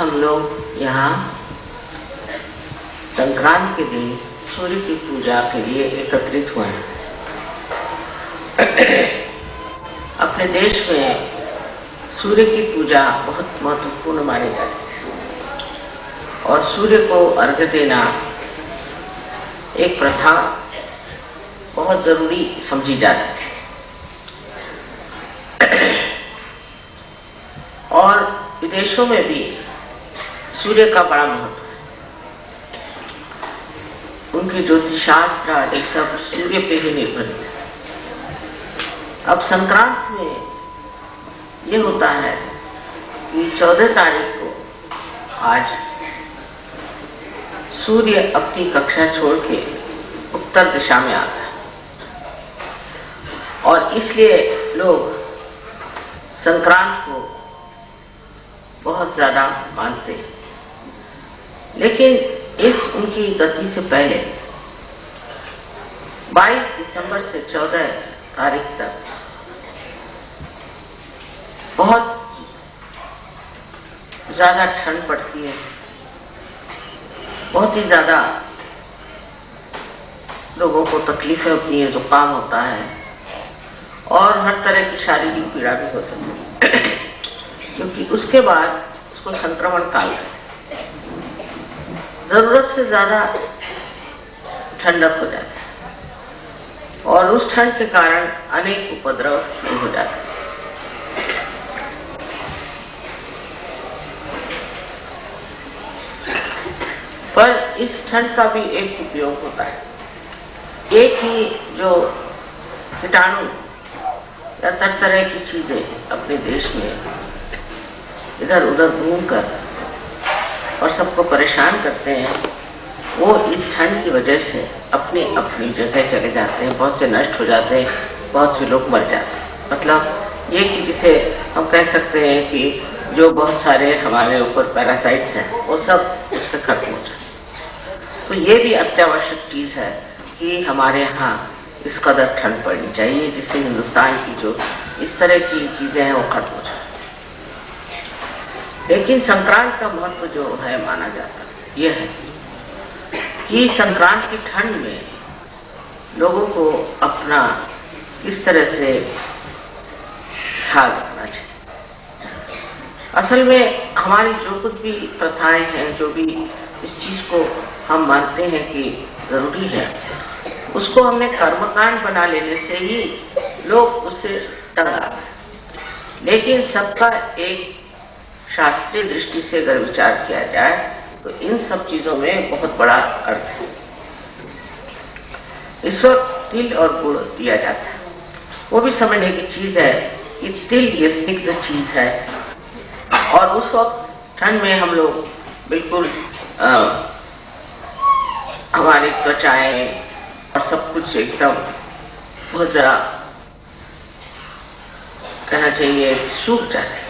हम लोग यहाँ संक्रांति के दिन सूर्य की पूजा के लिए एकत्रित हुए हैं। अपने देश में सूर्य की पूजा बहुत महत्वपूर्ण मानी जाती है और सूर्य को अर्घ्य देना एक प्रथा बहुत जरूरी समझी जाती है। और विदेशों में भी सूर्य का बड़ा महत्व है। उनके ज्योतिष शास्त्र आदि सब सूर्य पे ही निर्भर है। अब संक्रांत में ये होता है कि 14 तारीख को आज सूर्य अपनी कक्षा छोड़ के उत्तर दिशा में आता है और इसलिए लोग संक्रांत को बहुत ज्यादा मानते हैं। लेकिन इस उनकी गति से पहले 22 दिसंबर से 14 तारीख तक बहुत ज्यादा ठंड पड़ती है, बहुत ही ज्यादा लोगों को तकलीफें होती है, जुकाम होता है और हर तरह की शारीरिक पीड़ा भी हो सकती है क्योंकि उसके बाद उसको संक्रमण काल है। जरूरत से ज्यादा ठंडक हो जाती है और उस ठंड के कारण अनेक उपद्रव शुरू हो जाते हैं। पर इस ठंड का भी एक उपयोग होता है। एक ही जो कीटाणु या तरह की चीजें अपने देश में इधर उधर घूमकर और सबको परेशान करते हैं, वो इस ठंड की वजह से अपनी अपनी जगह चले जाते हैं, बहुत से नष्ट हो जाते हैं, बहुत से लोग मर जाते हैं। मतलब ये कि जिसे हम कह सकते हैं कि जो बहुत सारे हमारे ऊपर पैरासाइट्स हैं वो सब उससे खत्म हो जाए। तो ये भी अत्यावश्यक चीज है कि हमारे यहाँ इस कदर ठंड पड़नी चाहिए जिससे हिंदुस्तान की जो इस तरह की चीजें हैं वो खत्म हो जाए। लेकिन संक्रांत का महत्व जो है माना जाता है यह है कि संक्रांत की ठंड में लोगों को अपना किस तरह से ख्याल रखना चाहिए। असल में हमारी जो कुछ भी प्रथाएं हैं, जो भी इस चीज को हम मानते हैं कि जरूरी है, उसको हमने कर्मकांड बना लेने से ही लोग उससे टकरा गए। लेकिन सबका एक शास्त्रीय दृष्टि से अगर विचार किया जाए तो इन सब चीजों में बहुत बड़ा अर्थ है। इस वक्त तिल और गुड़ दिया जाता है, वो भी समझने की चीज है कि तिल ये स्निग्ध चीज है और उस वक्त ठंड में हम लोग बिल्कुल हमारी त्वचाएं और सब कुछ एकदम बहुत जरा कहना चाहिए सूख जाते हैं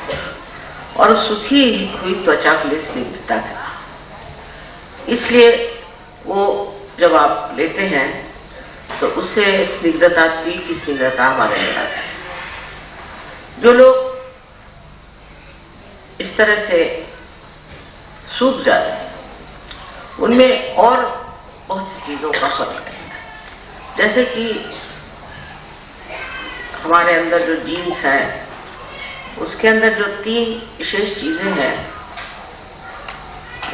और सूखी हुई त्वचा के लिए स्निग्धता है। इसलिए वो जब आप लेते हैं तो उससे स्निग्धता, तिल की स्निग्धता हमारे अंदर आती है। जो लोग इस तरह से सूख जाते हैं उनमें और बहुत सी चीजों का फर्क है। जैसे कि हमारे अंदर जो जीन्स है उसके अंदर जो 3 विशेष चीजें हैं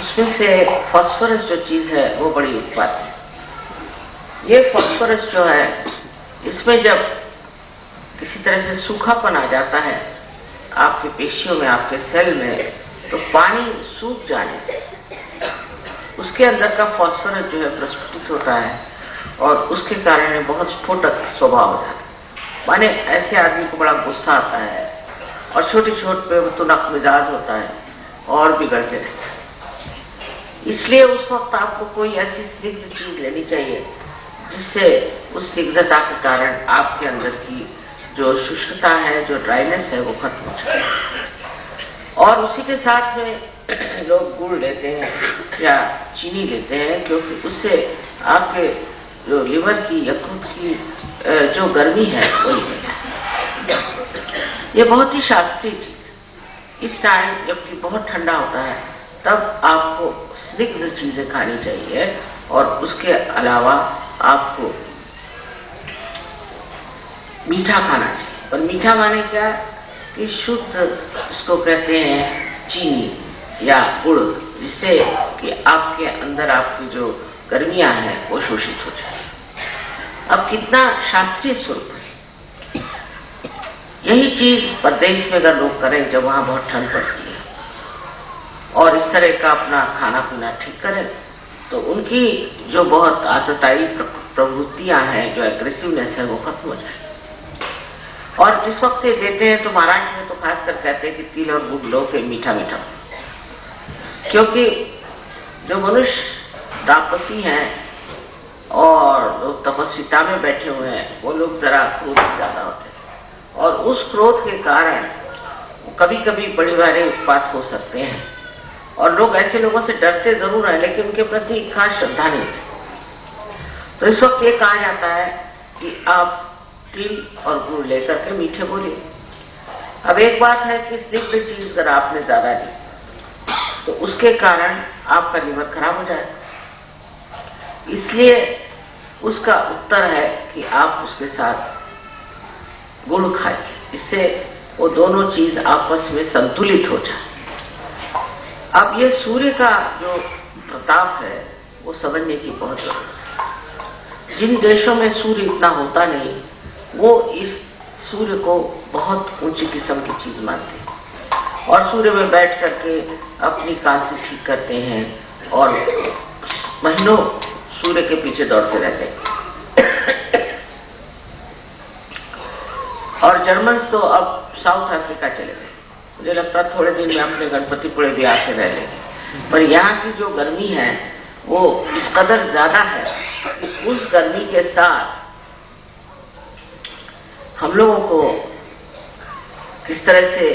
उसमें से फास्फोरस जो चीज है वो बड़ी उत्पाद है। ये फास्फोरस जो है इसमें जब किसी तरह से सूखापन आ जाता है आपके पेशियों में, आपके सेल में, तो पानी सूख जाने से उसके अंदर का फास्फोरस जो है प्रस्फुटित होता है और उसके कारण बहुत स्फोटक स्वभाव हो जाता है। माने ऐसे आदमी को बड़ा गुस्सा आता है और छोटी छोट पे तुनक मिजाज होता है और बिगड़ते रहते हैं। इसलिए उस वक्त आपको कोई ऐसी स्निग्ध चीज लेनी चाहिए जिससे उस स्निग्धता के कारण आपके अंदर की जो शुष्कता है, जो ड्राइनेस है वो खत्म हो जाए। और उसी के साथ में लोग गुड़ लेते हैं या चीनी लेते हैं क्योंकि उससे आपके जो लिवर की, यकृत की जो गर्मी है वो निकल जाए। ये बहुत ही शास्त्रीय चीज। इस टाइम जबकि बहुत ठंडा होता है तब आपको स्निग्ध चीजें खानी चाहिए और उसके अलावा आपको मीठा खाना चाहिए। पर मीठा माने क्या कि शुद्ध, इसको कहते हैं चीनी या गुड़, जिससे कि आपके अंदर आपकी जो गर्मियां हैं वो शोषित हो जाए। अब कितना शास्त्रीय स्वरूप है। यही चीज प्रदेश में अगर लोग करें जब वहां बहुत ठंड पड़ती है और इस तरह का अपना खाना पीना ठीक करें, तो उनकी जो बहुत आतताई प्रवृत्तियां हैं, जो एग्रेसिवनेस है, वो खत्म हो जाए। और जिस वक्त ये देते हैं तो महाराष्ट्र में तो खासकर कहते हैं कि तिल और गुड़ लो के मीठा मीठा, क्योंकि जो मनुष्य तापसी हैं और लोग तपस्विता में बैठे हुए हैं, वो लोग जरा क्रोधी ज्यादा होते हैं और उस क्रोध के कारण कभी कभी बड़े भारी उत्पात हो सकते हैं और लोग ऐसे लोगों से डरते जरूर हैं, लेकिन उनके प्रति खास श्रद्धा नहीं होती। तो इस वक्त ये कहा जाता है कि आप तिल और गुड़ लेकर के मीठे बोलिए। अब एक बात है कि स्निग्ध चीज अगर आपने ज्यादा ली तो उसके कारण आपका लीवर खराब हो जाएगा, इसलिए उसका उत्तर है कि आप उसके साथ गुड़ खाएं, इससे वो दोनों चीज आपस में संतुलित हो जाए। अब ये सूर्य का जो प्रताप है वो समझने की बहुत जरूरत है। जिन देशों में सूर्य इतना होता नहीं, वो इस सूर्य को बहुत ऊंची किस्म की चीज मानते हैं और सूर्य में बैठ करके अपनी कांति ठीक करते हैं और महीनों सूर्य के पीछे दौड़ते रहते हैं। और जर्मन्स तो अब साउथ अफ्रीका चले गए, मुझे लगता है थोड़े दिन में अपने गणपतिपुरे भी आके रह लेंगे। पर यहाँ की जो गर्मी है वो इस कदर ज्यादा है, उस गर्मी के साथ हम लोगों को किस तरह से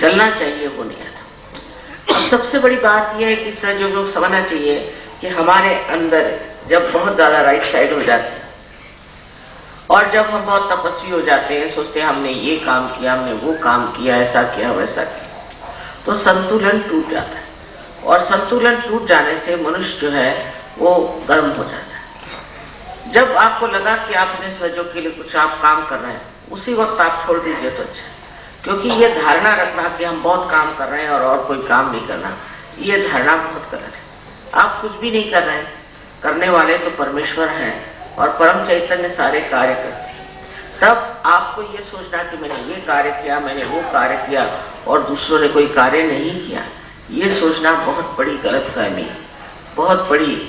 चलना चाहिए वो नहीं आता। अब सबसे बड़ी बात यह है कि सहयोगियों को समझना चाहिए कि हमारे अंदर जब बहुत ज्यादा राइट साइड हो जाती है और जब हम बहुत तपस्वी हो जाते हैं, सोचते हैं हमने ये काम किया, हमने वो काम किया, ऐसा किया वैसा किया, तो संतुलन टूट जाता है और संतुलन टूट जाने से मनुष्य जो है वो गर्म हो जाता है। जब आपको लगा कि आपने सहयोग के लिए कुछ आप काम कर रहे हैं, उसी वक्त आप छोड़ दीजिए तो अच्छा है, क्योंकि ये धारणा रखना कि हम बहुत काम कर रहे हैं और कोई काम नहीं करना, ये धारणा बहुत गलत है। आप कुछ भी नहीं कर रहे हैं, करने वाले तो परमेश्वर हैं और परम चैतन्य सारे कार्य करते हैं। तब आपको ये सोचना कि मैंने ये कार्य किया, मैंने वो कार्य किया और दूसरों ने कोई कार्य नहीं किया, ये सोचना बहुत बड़ी गलतफहमी है, बहुत बड़ी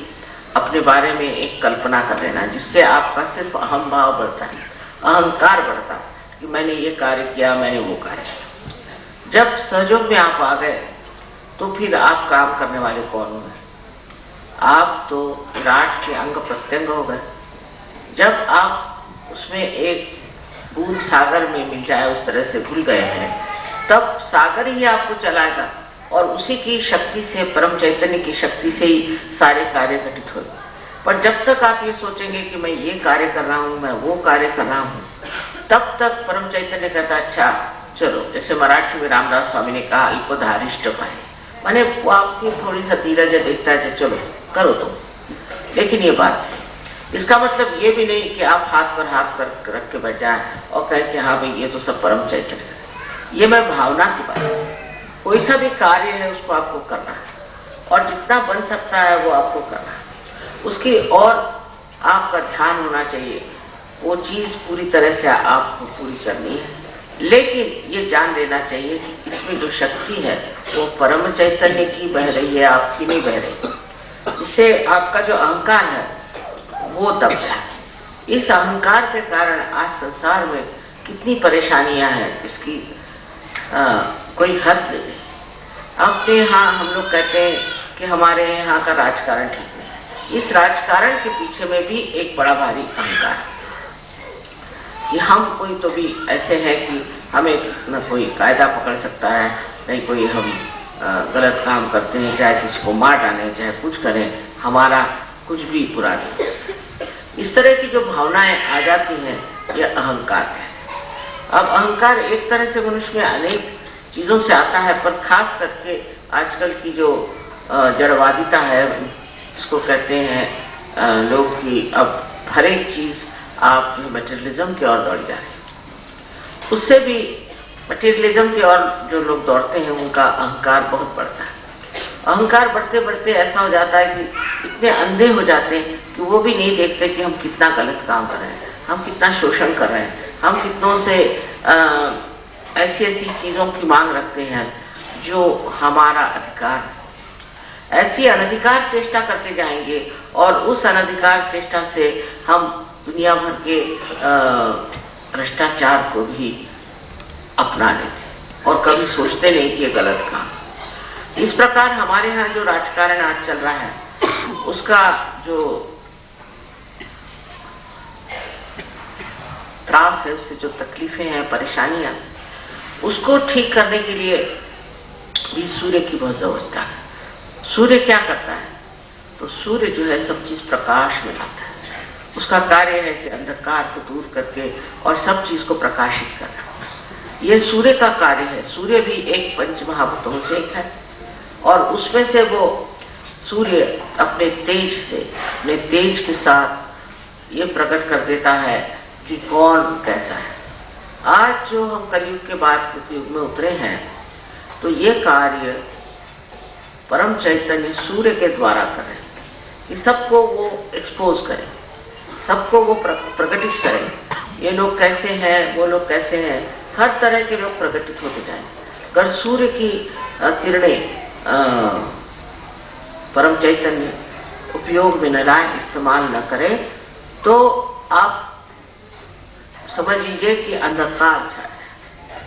अपने बारे में एक कल्पना कर लेना, जिससे आपका सिर्फ अहम भाव बढ़ता है, अहंकार बढ़ता है कि मैंने ये कार्य किया, मैंने वो कार्य किया। जब सहयोग में आप आ गए तो फिर आप काम करने वाले कौन हो गए? आप तो विराट के अंग प्रत्यंग हो गए। जब आप उसमें एक बूंद सागर में मिल जाए, उस तरह से घुल गए हैं, तब सागर ही आपको चलाएगा और उसी की शक्ति से, परम चैतन्य की शक्ति से ही सारे कार्य घटित होंगे। पर जब तक आप ये सोचेंगे कि मैं ये कार्य कर रहा हूं, मैं वो कार्य कर रहा हूं, तब तक परम चैतन्य कहता अच्छा चलो, जैसे मराठी में रामदास स्वामी ने कहा अल्पधारिष्ट पाए, माने वो आपकी थोड़ी सा धीरज देखता है, चलो करो तुम। लेकिन ये बात, इसका मतलब ये भी नहीं कि आप हाथ पर हाथ रख के बैठ जाए और कहें कि हाँ भाई ये तो सब परम चैतन्य। ये मैं भावना की बात है। कोई सा भी कार्य है उसको आपको करना है और जितना बन सकता है वो आपको करना है, उसकी और आपका ध्यान होना चाहिए, वो चीज पूरी तरह से आपको पूरी करनी है। लेकिन ये जान लेना चाहिए कि इसमें जो शक्ति है वो परम चैतन्य की बह रही है, आपकी नहीं बह रही, जिससे आपका जो अहंकार है वो दब जाए। इस अहंकार के कारण आज संसार में कितनी परेशानियां हैं, इसकी कोई हद नहीं। अपने यहाँ हम लोग कहते हैं कि हमारे यहाँ का राजकारण ठीक नहीं, इस राजकारण के पीछे में भी एक बड़ा भारी अहंकार है कि हम कोई तो भी ऐसे हैं कि हमें न कोई कायदा पकड़ सकता है, नहीं कोई हम गलत काम करते हैं, चाहे किसी को मार डालें, चाहे कुछ करें, हमारा कुछ भी बुरा नहीं। इस तरह की जो भावनाएं आ जाती हैं, यह अहंकार है। अब अहंकार एक तरह से मनुष्य में अनेक चीजों से आता है, पर खास करके आजकल की जो जड़वादिता है, इसको कहते हैं लोग कि अब हर एक चीज आप मटेरियलिज्म की ओर दौड़ जा रहे हैं। उससे भी मटेरियलिज्म की ओर जो लोग दौड़ते हैं उनका अहंकार बहुत बढ़ता है। अहंकार बढ़ते बढ़ते ऐसा हो जाता है कि इतने अंधे हो जाते हैं कि वो भी नहीं देखते कि हम कितना गलत काम कर रहे हैं, हम कितना शोषण कर रहे हैं, हम कितनों से ऐसी ऐसी चीजों की मांग रखते हैं जो हमारा अधिकार है। ऐसी अनधिकार चेष्टा करते जाएंगे और उस अनधिकार चेष्टा से हम दुनिया भर के भ्रष्टाचार को भी अपना लेते और कभी सोचते नहीं कि ये गलत काम। इस प्रकार हमारे यहाँ जो राजकारण आज चल रहा है उसका जो त्रास है, उससे जो तकलीफें हैं, परेशानियां, उसको ठीक करने के लिए भी सूर्य की बहुत जरूरत है। सूर्य क्या करता है? तो सूर्य जो है सब चीज प्रकाश में लाता है। उसका कार्य है कि अंधकार को दूर करके और सब चीज को प्रकाशित करना। यह सूर्य का कार्य है। सूर्य भी एक पंच महाभूतों से एक है और उसमें से वो सूर्य अपने तेज से, अपने तेज के साथ ये प्रकट कर देता है कि कौन कैसा है। आज जो हम कलयुग के बाद कृतयुग में उतरे हैं तो ये कार्य परम चैतन्य सूर्य के द्वारा करें कि सबको वो एक्सपोज करें, सबको वो प्रकटित करें। ये लोग कैसे हैं, वो लोग कैसे हैं, हर तरह के लोग प्रकटित होते जाएं। अगर सूर्य की किरणें परम चैतन्य उपयोग में न लाए, इस्तेमाल न करें, तो आप समझ लीजिए कि अंधकार छाया है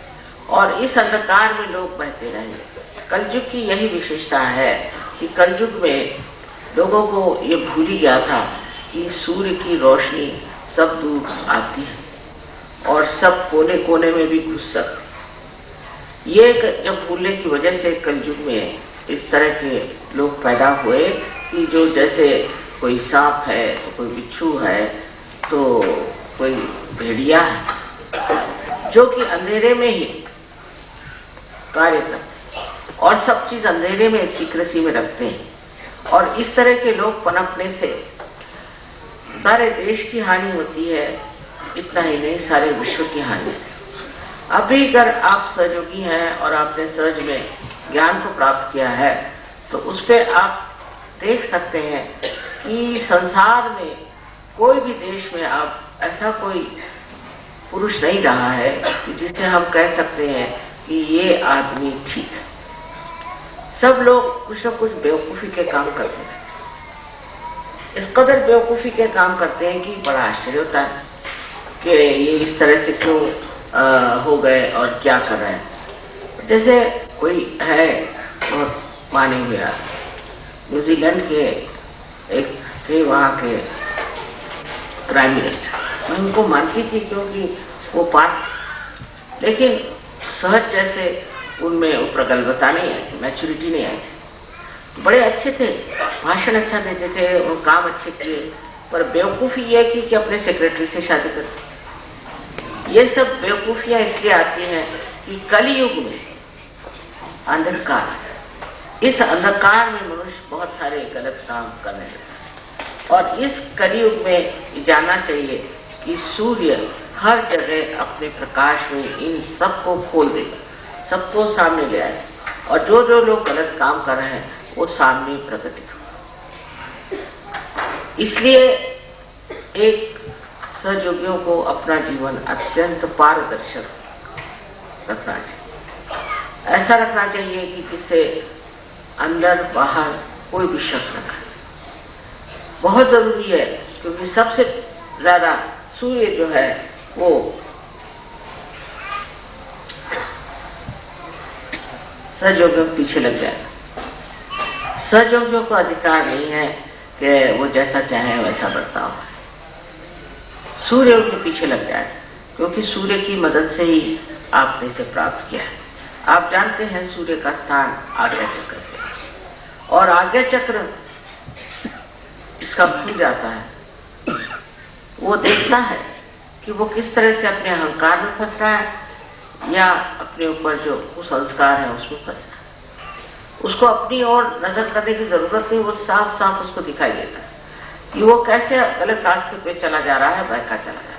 और इस अंधकार में लोग बहते रहेंगे। कलयुग की यही विशेषता है कि कलयुग में लोगों को ये भूल ही गया था कि सूर्य की रोशनी सब दूर आती है और सब कोने कोने में भी घुस सकती। ये जब भूलने की वजह से कलयुग में इस तरह के लोग पैदा हुए कि जो जैसे कोई सांप है तो कोई बिच्छू है तो कोई भेड़िया है, जो कि अंधेरे में ही कार्य करते और सब चीज अंधेरे में सीक्रेसी में रखते हैं। और इस तरह के लोग पनपने से सारे देश की हानि होती है, इतना ही नहीं सारे विश्व की हानि। अभी अगर आप सहयोगी हैं और आपने सहज में ज्ञान को प्राप्त किया है तो उस पर आप देख सकते हैं कि संसार में कोई भी देश में आप ऐसा कोई पुरुष नहीं रहा है कि जिससे हम कह सकते हैं कि ये आदमी ठीक है। सब लोग कुछ न कुछ बेवकूफी के काम करते हैं। इस कदर बेवकूफी के काम करते हैं कि बड़ा आश्चर्य होता है कि ये इस तरह से क्यों हो गए और क्या कर रहे हैं। जैसे कोई है बहुत माने हुए न्यूजीलैंड के एक थे, वहां के प्राइम मिनिस्टर। मैं उनको मानती थी क्योंकि वो पार्ट, लेकिन सहज जैसे उनमें वो प्रगल्भता नहीं आई, मैच्योरिटी नहीं आई। बड़े अच्छे थे, भाषण अच्छा देते थे और काम अच्छे किए, पर बेवकूफी यह की कि अपने सेक्रेटरी से शादी करते। ये सब बेवकूफियां इसलिए आती हैं कि कलयुग में अंधकार, इस अंधकार में मनुष्य बहुत सारे गलत काम करने लगता है। और इस कलयुग में जानना चाहिए कि सूर्य हर जगह अपने प्रकाश में इन सबको खोल देगा, सबको सामने ले आए और जो जो लोग गलत काम कर रहे हैं वो सामने प्रकटित हो। इसलिए एक सहयोगियों को अपना जीवन अत्यंत पारदर्शक रखना चाहिए। ऐसा रखना चाहिए कि जिससे अंदर बाहर कोई भी शक न करे। बहुत जरूरी है क्योंकि सबसे ज्यादा सूर्य जो है वो सहयोगियों के पीछे लग जाएगा। सहयोगियों को अधिकार नहीं है कि वो जैसा चाहे वैसा बर्ताव है। सूर्य उनके पीछे लग जाए क्योंकि सूर्य की मदद से ही आपने इसे प्राप्त किया है। आप जानते हैं सूर्य का स्थान आज्ञा चक्र है और आज्ञा चक्र इसका खुल जाता है, वो देखता है कि वो किस तरह से अपने अहंकार में फंस रहा है या अपने ऊपर जो कुसंस्कार है उसमें फंस रहा है। उसको अपनी ओर नजर करने की जरूरत नहीं, वो साफ साफ उसको दिखाई देता है कि वो कैसे गलत रास्ते पे चला जा रहा है, बहका चला जा रहा है।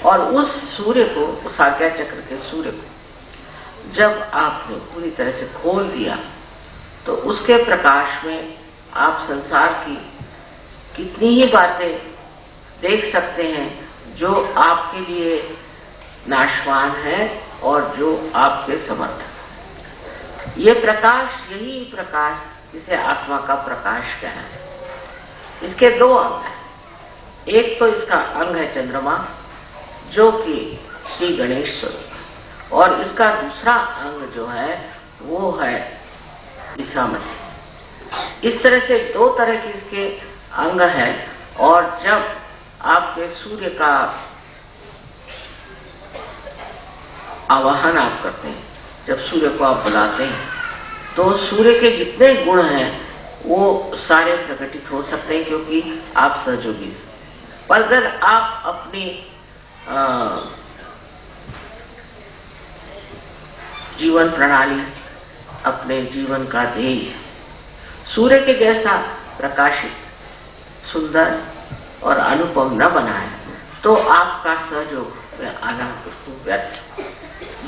और उस सूर्य को, उस आज्ञा चक्र के सूर्य को जब आपने पूरी तरह से खोल दिया तो उसके प्रकाश में आप संसार की कितनी ही बातें देख सकते हैं जो आपके लिए नाशवान है और जो आपके समर्थ है। ये प्रकाश, यही प्रकाश जिसे आत्मा का प्रकाश कहना चाहिए। इसके दो अंग हैं। एक तो इसका अंग है चंद्रमा, जो कि श्री गणेश स्वरूप, और इसका दूसरा अंग जो है वो है ईसा मसीह। इस तरह से दो तरह के इसके अंग हैं। और जब आपके सूर्य का आवाहन आप करते हैं, जब सूर्य को आप बुलाते हैं, तो सूर्य के जितने गुण हैं वो सारे प्रकटित हो सकते हैं, क्योंकि आप सहयोगी हैं। पर अगर आप अपनी जीवन प्रणाली, अपने जीवन का ध्येय सूर्य के जैसा प्रकाशित, सुंदर और अनुपम न बनाए, तो आपका सहयोग में आना बिल्कुल व्यर्थ।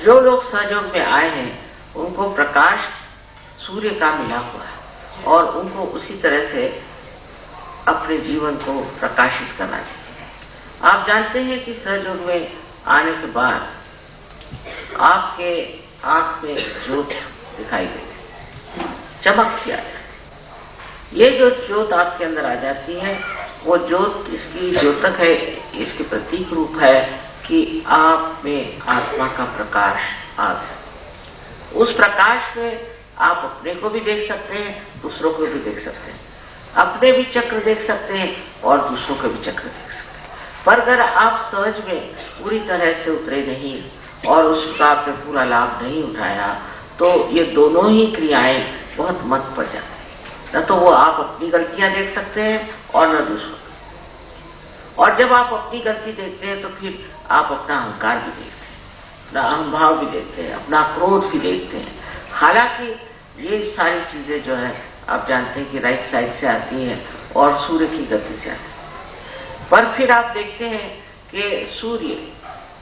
जो लोग सहयोग में आए हैं उनको प्रकाश सूर्य का मिला हुआ है और उनको उसी तरह से अपने जीवन को प्रकाशित करना चाहिए। आप जानते हैं कि सहयोग में आने के बाद आपके आंख में ज्योत दिखाई देती, चमक सी आती। ये जो ज्योत आपके अंदर आ जाती है, वो ज्योत इसकी द्योतक है, इसके प्रतीक रूप है कि आप में आत्मा का प्रकाश आ गया। उस प्रकाश में आप अपने को भी देख सकते हैं, दूसरों को भी देख सकते हैं, अपने भी चक्र देख सकते हैं और दूसरों के भी चक्र देख सकते हैं। पर अगर आप सहज में पूरी तरह से उतरे नहीं और उसका आपने पूरा लाभ नहीं उठाया, तो ये दोनों ही क्रियाएं बहुत मत पड़ जाती हैं। न तो वो आप अपनी गलतियां देख सकते हैं और न दूसरों। और जब आप अपनी गलती देखते हैं तो फिर आप अपना अहंकार भी देखते हैं, अपना अहंभाव भी देखते हैं, अपना क्रोध भी देखते हैं। हालांकि ये सारी चीजें जो है आप जानते हैं कि राइट साइड से आती हैं और सूर्य की गति से आती है। पर फिर आप देखते हैं कि सूर्य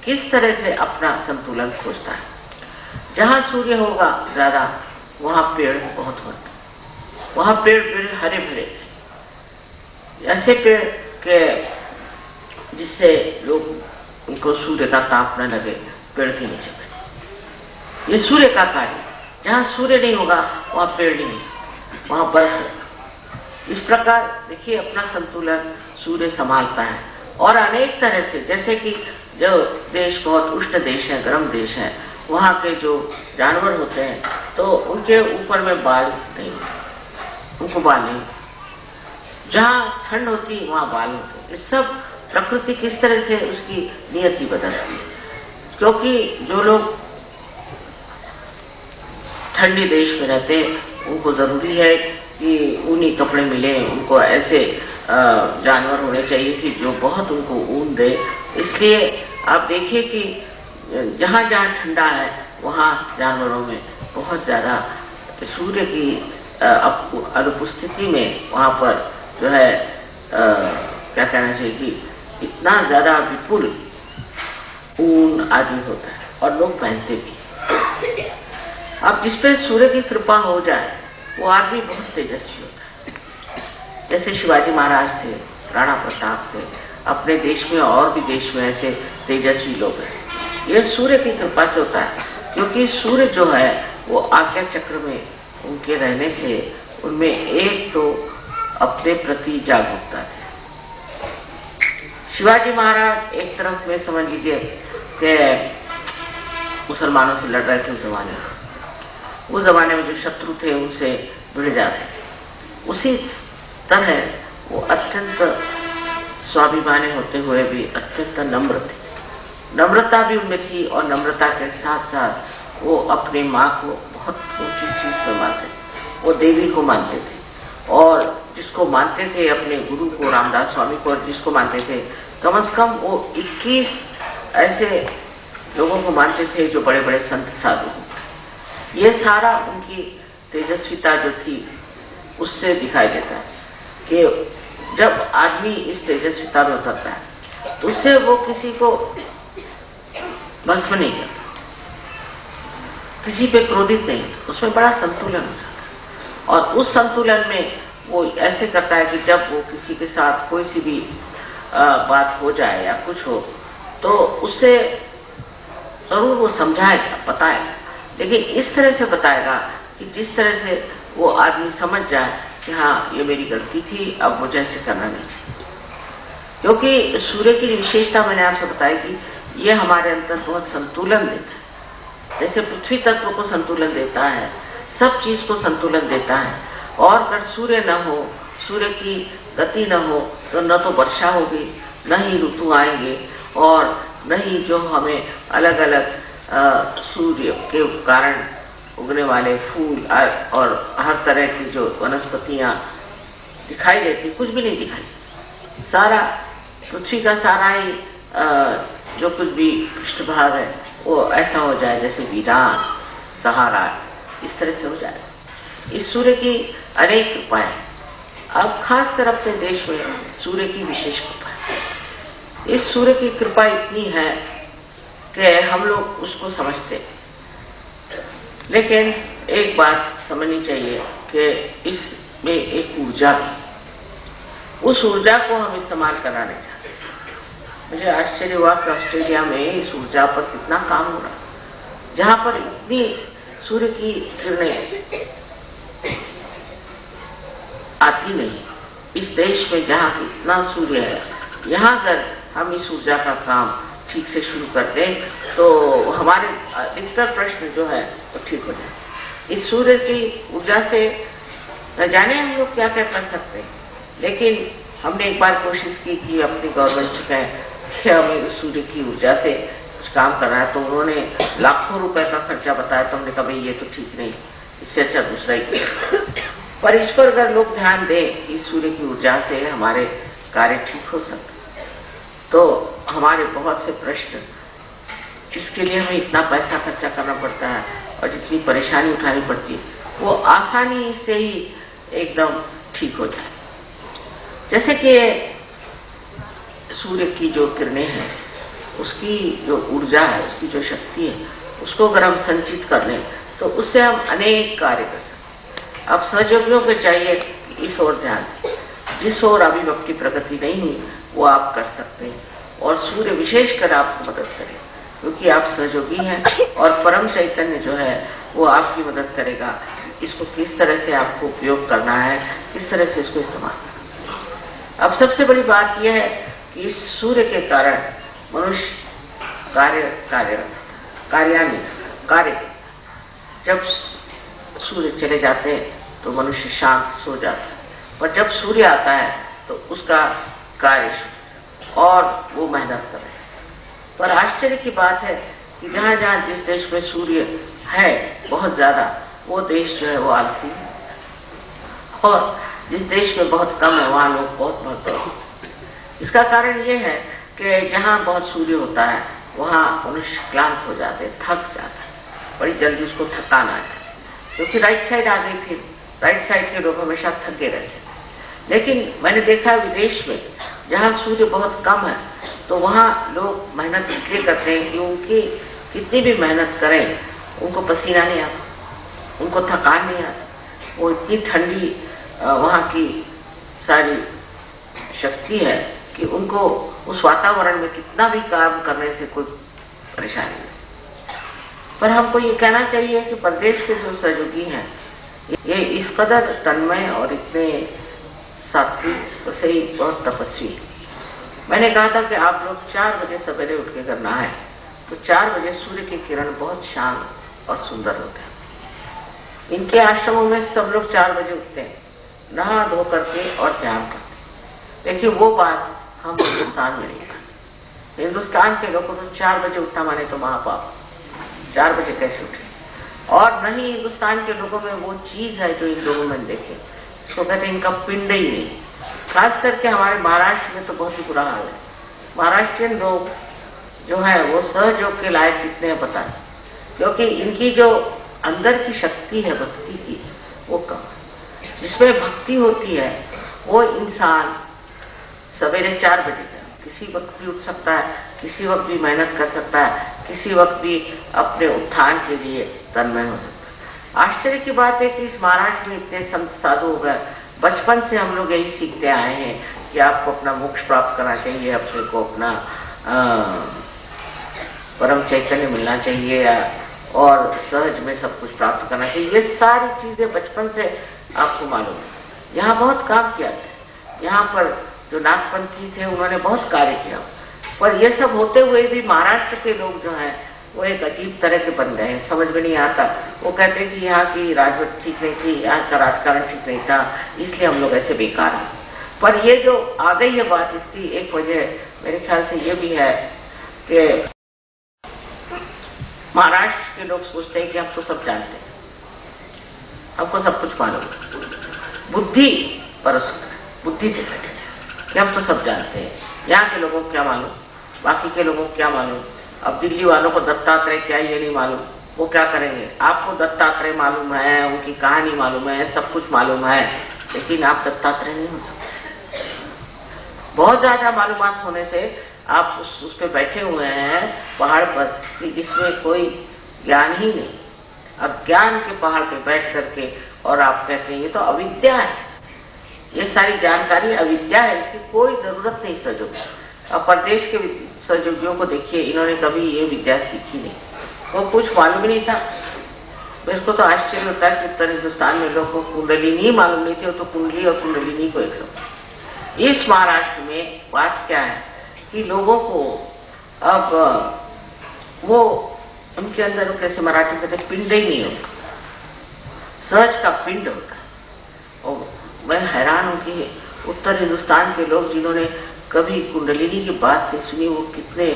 किस तरह से अपना संतुलन खोजता है। जहां सूर्य होगा ज्यादा, वहां पेड़ बहुत होते, वहां पेड़ हरे भरे, ऐसे पेड़ के जिससे लोग उनको सूर्य का ताप न लगे, पेड़ के नीचे बैठे। ये सूर्य का कार्य। जहां सूर्य नहीं होगा वहां पेड़ नहीं, वहां बर्फ है। इस प्रकार देखिए अपना संतुलन सूर्य संभालता है। और अनेक तरह से, जैसे कि जो देश बहुत उष्ण देश है, गर्म देश है, वहां के जो जानवर होते हैं तो उनके ऊपर में बाल नहीं, उनको बाल नहीं। जहां ठंड होती वहां बाल होते। इस सब प्रकृति किस तरह से उसकी नियति बदलती है। क्योंकि जो लोग ठंडी देश में रहते हैं उनको जरूरी है कि ऊनी कपड़े मिले, उनको ऐसे जानवर होने चाहिए कि जो बहुत उनको ऊन दे। इसलिए आप देखिए कि जहां जहां ठंडा है वहां जानवरों में बहुत ज्यादा सूर्य की अनुपस्थिति में वहां पर जो है क्या कहना चाहिए कि इतना ज्यादा विपुल ऊन आदि होता है और लोग पहनते भी। अब जिसपे सूर्य की कृपा हो जाए वो आदमी बहुत तेजस्वी होता है। जैसे शिवाजी महाराज थे, राणा प्रताप थे, अपने देश में और भी देश में ऐसे तेजस्वी लोग हैं। ये सूर्य की कृपा से होता है, क्योंकि सूर्य जो है वो आज्ञा चक्र में उनके रहने से उनमें एक तो अपने प्रति जागरूकता थी। शिवाजी महाराज एक तरफ में समझ लीजिए कि मुसलमानों से लड़ रहे थे उस जमाने में जो शत्रु थे उनसे भिड़ जाते थे। उसी तरह वो अत्यंत स्वाभिमानी होते हुए भी अत्यंत नम्र थे। नम्रता भी उनमें थी और नम्रता के साथ साथ वो अपनी माँ को बहुत ऊंची चीज पर मानते थे। वो देवी को मानते थे और जिसको मानते थे अपने गुरु को, रामदास स्वामी को, और जिसको मानते थे कम से कम वो 21 ऐसे लोगों को मानते थे जो बड़े बड़े संत साधु। ये सारा उनकी तेजस्विता जो थी उससे दिखाई देता है कि जब आदमी इस तेजस्विता में उतरता है तो उससे वो किसी को भस्म नहीं करता, किसी पे क्रोधित नहीं, उसमें बड़ा संतुलन होता है। और उस संतुलन में वो ऐसे करता है कि जब वो किसी के साथ कोई सी भी बात हो जाए या कुछ हो तो उससे जरूर वो समझाएगा, बताएगा, लेकिन इस तरह से बताएगा कि जिस तरह से वो आदमी समझ जाए कि हाँ ये मेरी गलती थी, अब मुझे ऐसे करना नहीं चाहिए। क्योंकि सूर्य की विशेषता मैंने आपसे बताई कि ये हमारे अंदर बहुत संतुलन देता है। जैसे पृथ्वी तत्व को संतुलन देता है, सब चीज को संतुलन देता है। और अगर सूर्य न हो, सूर्य की गति न हो तो न तो वर्षा होगी, न ही ऋतु आएंगे, और न ही जो हमें अलग अलग सूर्य के कारण उगने वाले फूल और हर तरह की जो वनस्पतियां दिखाई देती, कुछ भी नहीं दिखाई। सारा पृथ्वी का सारा ही जो कुछ भी पृष्ठभाग है वो ऐसा हो जाए जैसे वीरान सहारा, इस तरह से हो जाए। इस सूर्य की अनेक कृपाएं, अब खासकर अपने देश में सूर्य की विशेष कृपा है। इस सूर्य की कृपा इतनी है कि हम लोग उसको समझते हैं, लेकिन एक बात समझनी चाहिए कि इसमें एक ऊर्जा भी, उस ऊर्जा को हम इस्तेमाल करना नहीं चाहते। मुझे आश्चर्य हुआ कि ऑस्ट्रेलिया में इस ऊर्जा पर कितना काम हो रहा है, जहां पर इतनी सूर्य की किरणें आती नहीं। इस देश में जहां इतना सूर्य है, यहां अगर हम इस ऊर्जा का काम ठीक से शुरू कर दें तो हमारे अधिकतर प्रश्न जो है वो ठीक हो जाए। इस सूर्य की ऊर्जा से न जाने हम लोग क्या क्या कर सकते हैं, लेकिन हमने एक बार कोशिश की कि अपनी गवर्नमेंट से कहें कि हमें सूर्य की ऊर्जा से कुछ काम करना है, तो उन्होंने लाखों रुपए का खर्चा बताया। तो हमने कहा भाई ये तो ठीक नहीं, इससे अच्छा दूसरा ही करें। पर इस पर अगर लोग ध्यान दें कि सूर्य की ऊर्जा से हमारे कार्य ठीक हो सकते, तो हमारे बहुत से प्रश्न जिसके लिए हमें इतना पैसा खर्चा करना पड़ता है और जितनी परेशानी उठानी पड़ती है, वो आसानी से ही एकदम ठीक हो जाए। जैसे कि सूर्य की जो किरणें हैं, उसकी जो ऊर्जा है, उसकी जो शक्ति है, उसको अगर हम संचित कर लें तो उससे हम अनेक कार्य कर सकते हैं। अब सहयोगियों को चाहिए कि इस ओर ध्यान दें, जिस ओर अभी आपकी प्रगति नहीं हुई वो आप कर सकते हैं, और सूर्य विशेषकर आपको मदद करे, क्योंकि आप सहयोगी हैं और परम चैतन्य जो है वो आपकी मदद करेगा। इसको किस तरह से आपको उपयोग करना है, किस तरह से इसको इस्तेमाल करना है। अब सबसे बड़ी बात यह है कि इस सूर्य के कारण मनुष्य कार्य जब सूर्य चले जाते हैं तो मनुष्य शांत सो जाता है, पर जब सूर्य आता है तो उसका कार्य और वो मेहनत करे। पर आश्चर्य की बात है कि जहां जहां जिस देश में सूर्य है बहुत ज्यादा, वो देश जो है वो आलसी है, और जिस देश में बहुत कम है वहां लोग बहुत बहुत। इसका कारण ये है कि जहां बहुत सूर्य होता है वहां मनुष्य क्लांत हो जाते, थक जाता है, बड़ी जल्दी उसको थकान आ जाती है, क्योंकि राइट साइड आ गई, फिर राइट साइड के लोग हमेशा थके रहते। लेकिन मैंने देखा विदेश में जहां सूर्य बहुत कम है तो वहां लोग मेहनत इसलिए करते हैं कि उनकी कितनी भी मेहनत करें उनको पसीना नहीं आता, उनको थकान नहीं आती। वो इतनी ठंडी वहां की सारी शक्ति है कि उनको उस वातावरण में कितना भी काम करने से कोई परेशानी नहीं। पर हमको ये कहना चाहिए कि प्रदेश के जो सहयोगी हैं ये इस कदर तन्मय और इतने सात्विक, तो सही बहुत तपस्वी। मैंने कहा था कि आप लोग 4 बजे सवेरे उठ के करना है, तो 4 बजे सूर्य की किरण बहुत शांत और सुंदर होते हैं। इनके आश्रमों में सब लोग 4 बजे उठते हैं, नहा धो करके और ध्यान करते हैं। लेकिन वो बात हम हिंदुस्तान में नहीं करते। हिंदुस्तान के लोगों को 4 बजे उठना माने तो महापाप, 4 बजे कैसे उठे। और नहीं हिंदुस्तान के लोगों में वो चीज है जो इन लोगों में देखे, इसको कहते हैं इनका पिंड ही नहीं। खास करके हमारे महाराष्ट्र में तो बहुत ही बुरा हाल है। महाराष्ट्रियन लोग जो है वो सहयोग के लायक कितने हैं पता नहीं, क्योंकि इनकी जो अंदर की शक्ति है भक्ति की वो कम। जिसमें भक्ति होती है वो इंसान सवेरे 4 बजे किसी वक्त भी उठ सकता है, किसी वक्त भी मेहनत कर सकता है, किसी वक्त भी अपने उत्थान के लिए तन्मय हो सकता है। आश्चर्य की बात है कि इस महाराष्ट्र में इतने संत साधु हो गए। बचपन से हम लोग यही सीखते आए हैं कि आपको अपना मोक्ष प्राप्त करना चाहिए, अपने को अपना परम चैतन्य मिलना चाहिए और सहज में सब कुछ प्राप्त करना चाहिए। ये सारी चीजें बचपन से आपको मालूम है। यहाँ बहुत काम किया था। यहाँ पर जो नागपंथी थे उन्होंने बहुत कार्य किया, पर यह सब होते हुए भी महाराष्ट्र के लोग जो हैं वो एक अजीब तरह के बन गए हैं। समझ में नहीं आता। वो कहते हैं कि यहाँ की राजवट ठीक नहीं थी, यहाँ का राजकारण ठीक नहीं था, इसलिए हम लोग ऐसे बेकार हैं। पर ये जो आ गई है बात, इसकी एक वजह मेरे ख्याल से ये भी है कि महाराष्ट्र के लोग सोचते हैं कि हम तो सब जानते हैं, हमको सब कुछ मालूम, बुद्धि परस बुद्धि से बैठे कि हम तो सब जानते हैं। यहाँ के लोगों को क्या मालूम, बाकी के लोगों को क्या मालूम। अब दिल्ली वालों को दत्तात्रेय क्या ये नहीं मालूम, वो क्या करेंगे। आपको दत्तात्रेय मालूम है, उनकी कहानी मालूम है, सब कुछ मालूम है, लेकिन आप दत्तात्रेय नहीं हो सकते। बहुत ज्यादा मालूमात होने से आप उस पे बैठे हुए हैं पहाड़ पर कि जिसमें कोई ज्ञान ही नहीं, अज्ञान के पहाड़ पे बैठ करके और आप कहते हैं ये तो अविद्या है, ये सारी जानकारी अविद्या है, इसकी कोई जरूरत नहीं सहयोग। अब प्रदेश के सहयोगियों को देखिए, इन्होंने कभी ये विद्या सीखी नहीं, वो कुछ मालूम ही नहीं था। मेरे को तो आश्चर्य होता है कि उत्तर हिंदुस्तान में लोगों को कुंडलिनी मालूम नहीं थी, वो तो कुंडली और कुंडलिनी को एक समझ। इस महाराष्ट्र में बात क्या है कि लोगों को अब वो उनके अंदर कैसे मराठी कहते पिंड ही नहीं होता, सहज का पिंड होता है। और मैं हैरान हूं कि उत्तर हिंदुस्तान के लोग जिन्होंने कभी कुंडलिनी की बात नहीं सुनी, वो कितने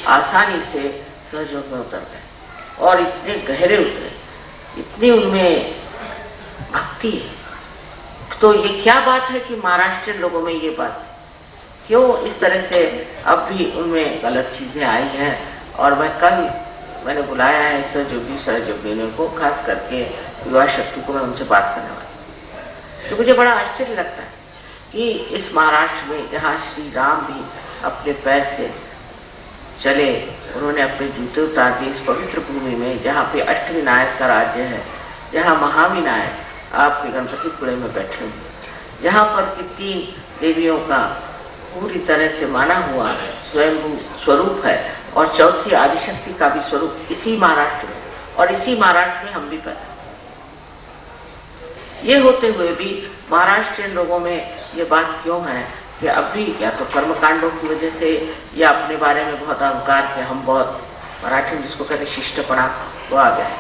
आसानी से सहयोग में उतर गए और इतने गहरे उतरे, इतनी उनमें भक्ति है। तो ये क्या बात है कि महाराष्ट्रियन लोगों में ये बात है, क्यों इस तरह से अब भी उनमें गलत चीजें आई हैं। और मैंने बुलाया है सहयोगियों को, खास करके युवा शक्ति को, मैं उनसे बात करने वाली। तो मुझे बड़ा आश्चर्य लगता है कि इस महाराष्ट्र में जहाँ श्री राम भी अपने पैर से चले, उन्होंने अपने जूते उतार दिए इस पवित्र भूमि में जहाँ पे अष्टविनायक का राज्य है, जहाँ महाविनायक आपके गणपतिपुरे में बैठे हुए, जहाँ पर कि 3 देवियों का पूरी तरह से माना हुआ स्वयं स्वरूप है और चौथी आदिशक्ति का भी स्वरूप इसी महाराष्ट्र में, और इसी महाराष्ट्र में हम भी पैदा। ये होते हुए भी महाराष्ट्रियन लोगों में ये बात क्यों है कि अभी या तो कर्मकांडों की वजह से या अपने बारे में बहुत अहंकार के हम बहुत मराठी जिसको कहते शिष्टपना वो आ गया है,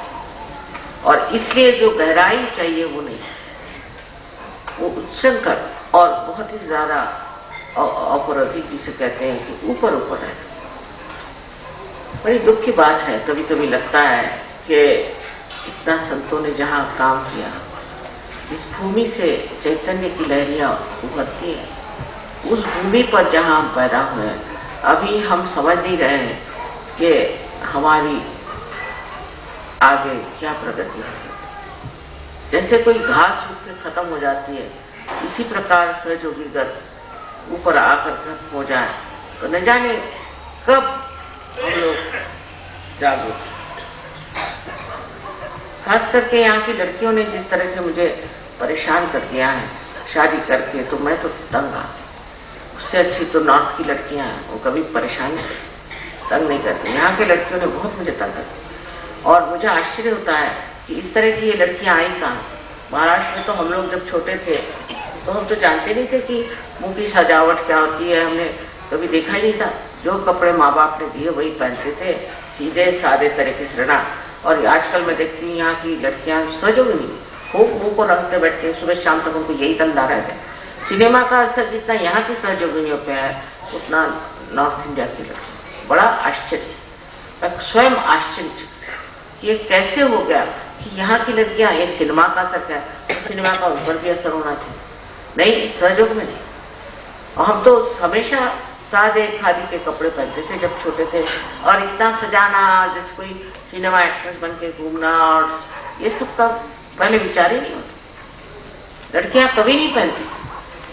और इसलिए जो गहराई चाहिए वो नहीं, वो उच्चंकर और बहुत ही ज्यादा अपराधिक जिसे कहते हैं कि ऊपर ऊपर है। बड़ी दुख की बात है, कभी कभी लगता है कि इतना संतों ने जहां काम किया, इस भूमि से चैतन्य की लहरियां उभरती हैं, उस भूमि पर जहां हम पैदा हुए हैं, अभी हम समझ नहीं रहे हैं कि हमारी आगे क्या प्रगति हो सकती। जैसे कोई घास सूख के खत्म हो जाती है, इसी प्रकार सहयोगीगत ऊपर आकर खत्म हो जाए तो न जाने कब हम लोग जागरूक। खास करके यहाँ की लड़कियों ने जिस तरह से मुझे परेशान कर दिया है शादी करके, तो मैं तो तंग आ। उससे अच्छी तो नॉर्थ की लड़कियां हैं, वो कभी परेशान तंग नहीं करती। यहाँ की लड़कियों ने बहुत मुझे तंग कर दिया और मुझे आश्चर्य होता है कि इस तरह की ये लड़कियां आई कहाँ से। महाराष्ट्र में तो हम लोग जब छोटे थे तो हम तो जानते नहीं थे कि मुंह की सजावट क्या होती है, हमने कभी देखा ही नहीं था। जो कपड़े माँ बाप ने दिए वही पहनते थे, सीधे सादे तरीके से रहना। और आजकल मैं देखती हूँ यहाँ की लड़कियां सजोगी नहीं, खूब मुंह को रंगते बैठते हैं, सुबह शाम तक उनको यही धंधा रहता है। सिनेमा का असर जितना यहाँ की सहयोगिनियों पे है उतना नॉर्थ इंडिया की लड़कियां। बड़ा आश्चर्य, स्वयं आश्चर्य ये कैसे हो गया कि यहाँ की लड़कियां, ये सिनेमा का असर क्या है, सिनेमा का उन पर भी असर होना चाहिए, नहीं सहयोग में नहीं। और हम तो हमेशा सादे खादी के कपड़े पहनते थे जब छोटे थे, और इतना सजाना जैसे कोई सिनेमा एक्ट्रेस बन के घूमना और ये सब का पहले विचार ही नहीं होता। लड़कियां कभी नहीं पहनती।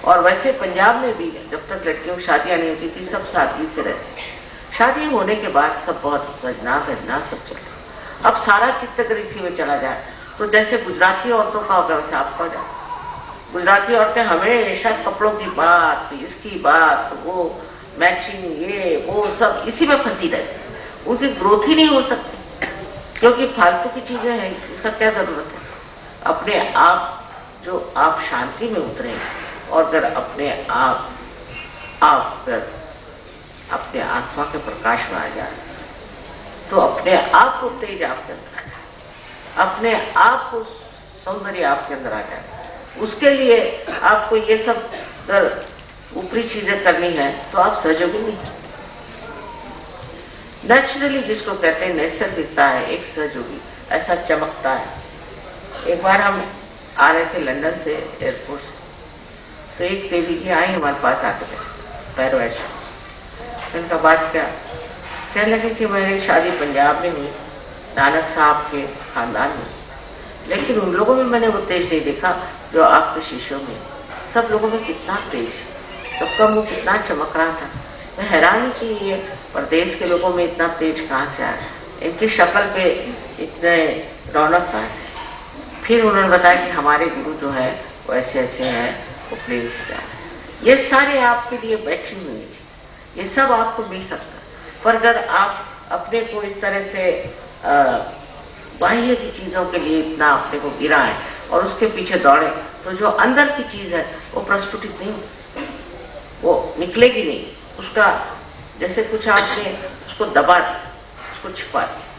और वैसे पंजाब में भी जब तक लड़कियों की शादियां नहीं होती थी सब सादगी से रहती। शादी होने के बाद सब बहुत सजना धजना सब चलता। अब सारा चित्तकर इसी में चला जाए तो जैसे गुजराती औरतों का होगा वैसे आपका हो जाए। गुजराती औरतें हमेशा कपड़ों की बात, इसकी बात, वो मैचिंग, ये वो सब इसी में फंसी रहती। उनकी ग्रोथ ही नहीं हो सकती क्योंकि फालतू की चीजें हैं, इसका क्या जरूरत है। अपने आप जो आप शांति में उतरे और अगर अपने आप अपने आत्मा के प्रकाश में आ जाए तो अपने आप को तेज आपके अंदर आ जाए, अपने आप को सौंदर्य आपके अंदर आ जाए। उसके लिए आपको ये सब अगर ऊपरी चीजें करनी है तो आप सहयोगी नहीं। नेचुरली जिसको कहते हैं नैसर्गिकता है, एक सहयोगी ऐसा चमकता है। एक बार हम आ रहे थे लंदन से एयरपोर्ट से, तो एक देवी जी आई हमारे पास आके पैरों ऐसे। उनका बात क्या कहने लगे कि मेरी शादी पंजाब में हुई, नानक साहब के खानदान में, लेकिन उन लोगों में मैंने वो तेज नहीं देखा जो आपके शिष्यों में। सब लोगों में कितना तेज, सबका मुंह कितना चमक रहा था। मैं हैरान कि ये प्रदेश के लोगों में इतना तेज कहाँ से आया, इनकी शक्ल पे इतने रौनक कहाँ से। फिर उन्होंने बताया कि हमारे गुरु जो है वो ऐसे ऐसे हैं, वो प्लेन से जा रहे हैं। ये सारे आपके लिए बैठी हुई है, ये सब आपको मिल सकता है। पर अगर आप अपने को इस तरह से बाह्य की चीजों के लिए इतना अपने को गिराएं और उसके पीछे दौड़े तो जो अंदर की चीज है वो प्रस्फुटित नहीं, वो निकलेगी नहीं। उसका जैसे कुछ आपने उसको दबा दिया, उसको छिपा दिया।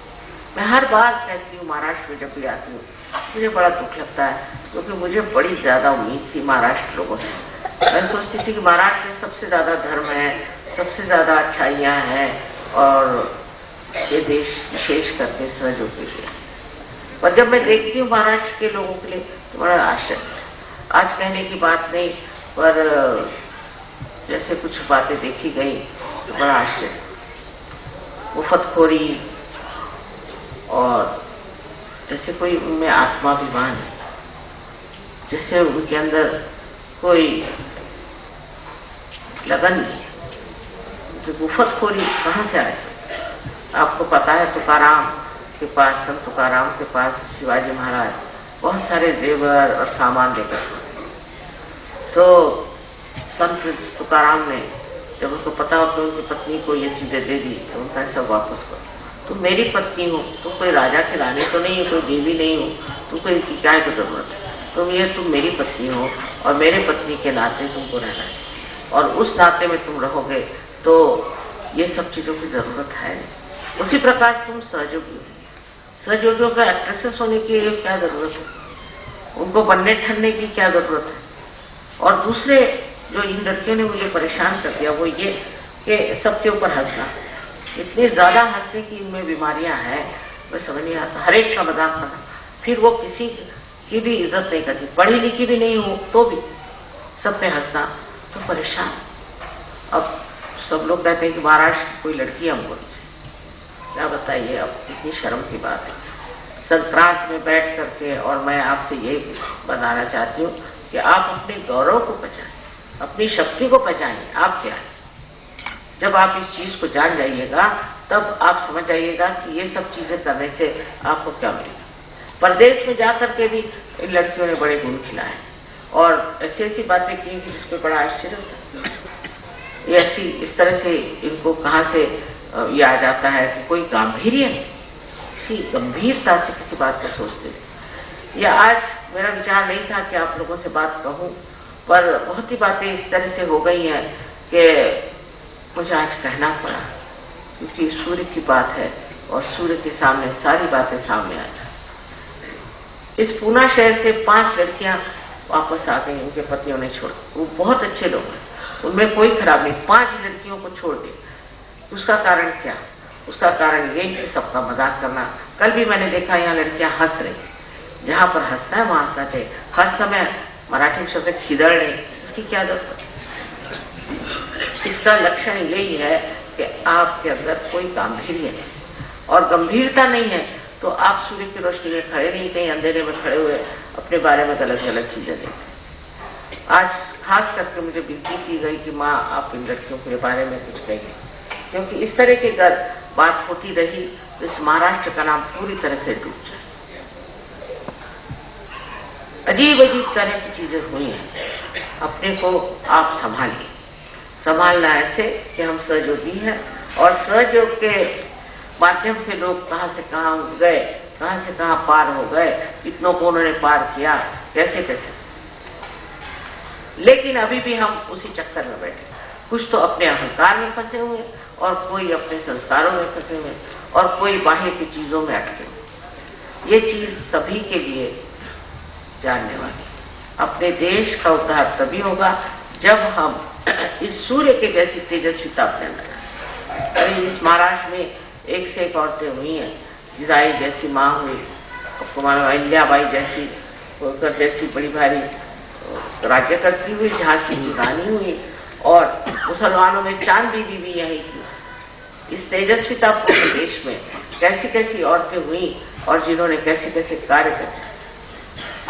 मैं हर बार कहती हूँ महाराष्ट्र में जब भी आती हूँ मुझे बड़ा दुख लगता है क्योंकि मुझे बड़ी ज्यादा उम्मीद थी महाराष्ट्र लोगों से। मैं सोचती थी कि महाराष्ट्र में सबसे ज्यादा धर्म है, सबसे ज्यादा अच्छाइयाँ हैं और ये देश विशेष करके सहयोग के लिए। पर जब मैं देखती हूँ महाराष्ट्र के लोगों के लिए तो बड़ा आश्चर्य। आज कहने की बात नहीं, पर जैसे कुछ बातें देखी गई तो बड़ा आश्चर्य। मुफ्तखोरी और जैसे कोई उनमें आत्माभिमान है, जैसे उनके अंदर कोई लगन नहीं है। जो मुफ्तखोरी कहाँ से आए? आपको पता है तुकाराम के पास, संत तुकाराम के पास शिवाजी महाराज बहुत सारे जेवर और सामान लेकर, तो संत तुकाराम ने जब उसको पता हो तो उनकी पत्नी को ये चीजें दे दी तो उनका सब वापस करो। तुम मेरी पत्नी हो, तुम कोई राजा की रानी तो नहीं हो, कोई देवी नहीं हो, तुमको इनकी क्या जरूरत है। तुम मेरी पत्नी हो और मेरे पत्नी के नाते तुमको रहना है और उस नाते में तुम रहोगे तो ये सब चीजों की जरूरत है। उसी प्रकार तुम सहयोगी हो, सहयोगियों का एक्ट्रेसेस होने की क्या जरूरत है, उनको बनने ठनने की क्या जरूरत है। और दूसरे जो इन लड़कियों ने मुझे परेशान कर दिया वो ये कि सबके ऊपर हंसना, इतनी ज्यादा हंसने की इनमें बीमारियां हैं, मैं समझ नहीं आता। हर एक का मजाक करना, फिर वो किसी की भी इज्जत नहीं करती, पढ़ी लिखी भी नहीं हो तो भी सब पे हंसना, तो परेशान। अब सब लोग कहते हैं कि महाराष्ट्र की कोई लड़की हमको, क्या बताइए, अब कितनी शर्म की बात है। संक्रांत में बैठ करके और मैं आपसे ये बताना चाहती हूँ कि आप अपने गौरव को पहचानें, अपनी शक्ति को पहचानिए, आप क्या है। जब आप इस चीज को जान जाइएगा तब आप समझ जाइएगा कि ये सब चीजें करने से आपको क्या मिलेगा। परदेश में जाकर के भी इन लड़कियों ने बड़े गुण खिलाए और ऐसी ऐसी बातें की जिसमें बड़ा आश्चर्य था। ये ऐसी इस तरह से इनको कहाँ से ये आ जाता है कि कोई गांभीर्य नहीं, किसी गंभीरता से किसी बात को सोचते थे। यह आज मेरा विचार नहीं था कि आप लोगों से बात कहूं, पर बहुत ही बातें इस तरह से हो गई हैं कि मुझे आज कहना पड़ा, क्योंकि सूर्य की बात है और सूर्य के सामने सारी बातें सामने आ जाती। इस पूना शहर से 5 लड़कियां वापस आ गई, उनके पतियों ने छोड़, वो बहुत अच्छे लोग हैं, उनमें कोई खराब नहीं, 5 लड़कियों को छोड़ दी। उसका कारण क्या? उसका कारण ये कि सबका मजाक करना। कल भी मैंने देखा यहाँ लड़कियां हंस रही, जहां पर हंसना है वहां हंसना चाहिए। हर समय मराठी में शब्द खिदड़ रही, उसकी क्या जरूरत? इसका लक्षण यही है कि आपके अंदर कोई गांभीर्य नहीं, और गंभीरता नहीं है तो आप सूर्य की रोशनी में खड़े नहीं, कहीं अंधेरे में खड़े हुए अपने बारे में गलत गलत चीजें देखते। आज खास करके मुझे विनती की गई कि माँ आप इन लड़कियों के बारे में कुछ कहिए, क्योंकि इस तरह की अगर बात होती रही तो इस महाराष्ट्र का नाम पूरी तरह से डूब जाए। अजीब अजीब तरह की चीजें हुई हैं। अपने को आप संभालिए, संभालना ऐसे कि हम सहयोगी हैं और सहयोग के माध्यम से लोग कहां से कहां गए, कहां से कहां पार हो गए, इतनों को उन्होंने पार किया, कैसे कैसे। लेकिन अभी भी हम उसी चक्कर में बैठे, कुछ तो अपने अहंकार में फंसे हुए और कोई अपने संस्कारों में फंसे हुए और कोई बाह्य की चीजों में अटके हुए। ये चीज सभी के लिए जानने वाली। अपने देश का उद्धार तभी होगा जब हम इस सूर्य के जैसी तेजस्विता अपने अंदर। अरे इस महाराष्ट्र में एक से एक औरतें हुई हैं, जिजाई जैसी माँ हुई, आपको मालूम अहिल्याबाई जैसी, होकर जैसी बड़ी भारी राज्य करती हुई, झांसी की रानी हुई और मुसलमानों में चांद बीबी भी यही थी। इस तेजस्विता पूरे देश में कैसी कैसी औरतें हुई और जिन्होंने कैसे कैसे कार्य करे।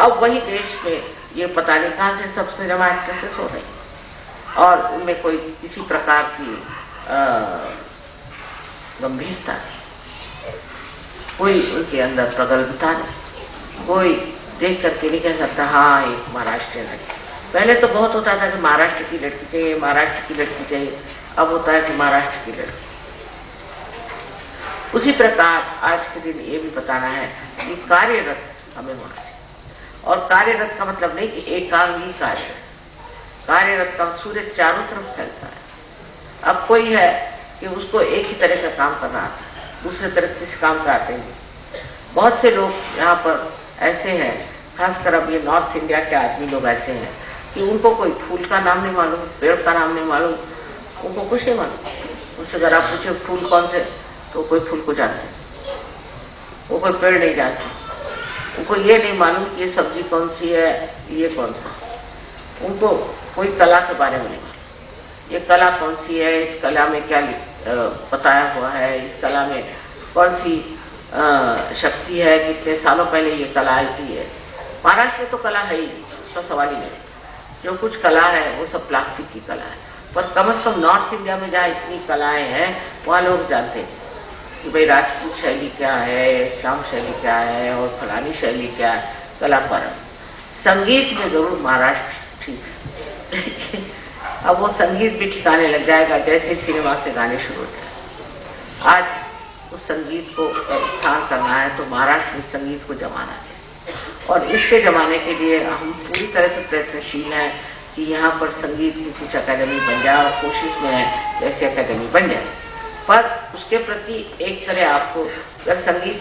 अब वही देश में ये पता नहीं कहां से सबसे जमा एक्ट्रेसेस हो रही और उनमें कोई किसी प्रकार की गंभीरता नहीं, कोई उनके अंदर प्रगल्भता नहीं, कोई देख करके नहीं कह सकता हाँ एक महाराष्ट्रीय लड़की। पहले तो बहुत होता था कि महाराष्ट्र की लड़की चाहिए, महाराष्ट्र की लड़की चाहिए, अब होता है कि महाराष्ट्र की लड़की। उसी प्रकार आज के दिन ये भी बताना है कि कार्यरत हमें होना है। और कार्यरत का मतलब नहीं कि एकांगी कार्यरत का सूर्य चारों तरफ फैलता है। अब कोई है कि उसको एक ही तरह का काम करना आता है, दूसरे तरफ किसी काम का आते हैं। बहुत से लोग यहाँ पर ऐसे हैं, खासकर अब ये नॉर्थ इंडिया के आदमी लोग ऐसे हैं कि उनको कोई फूल का नाम नहीं मालूम, पेड़ का नाम नहीं मालूम, उनको कुछ नहीं मालूम। उससे अगर आप पूछे फूल कौन से, तो कोई फूल को जानते, वो कोई पेड़ नहीं जानते, उनको ये नहीं मालूम कि ये सब्जी कौन सी है, ये कौन सा। उनको कोई कला के बारे में नहीं मालूम, ये कला कौन सी है, इस कला में क्या बताया हुआ है, इस कला में कौन सी शक्ति है, कितने सालों पहले ये कला आई थी है। महाराष्ट्र में तो कला है ही, उसका सवाल ही नहीं। जो कुछ कला है वो सब प्लास्टिक की कला है, पर कम से कम नॉर्थ इंडिया में जहाँ इतनी कलाएं हैं वहाँ लोग जानते हैं कि भाई राजपूत शैली क्या है, श्याम शैली क्या है और फलानी शैली क्या है, कला पर। संगीत में जरूर महाराष्ट्र ठीक है। अब वो संगीत भी ठिकाने लग जाएगा जैसे सिनेमा से गाने शुरू होते हैं। आज उस संगीत को उत्थान करना है तो महाराष्ट्र में संगीत को जमाना है और इसके जमाने के लिए हम पूरी तरह से प्रयत्नशील हैं कि यहाँ पर संगीत की कुछ अकेडमी बन जाए और कोशिश में है जैसे अकेडमी बन जाए। पर उसके प्रति एक तरह आपको अगर संगीत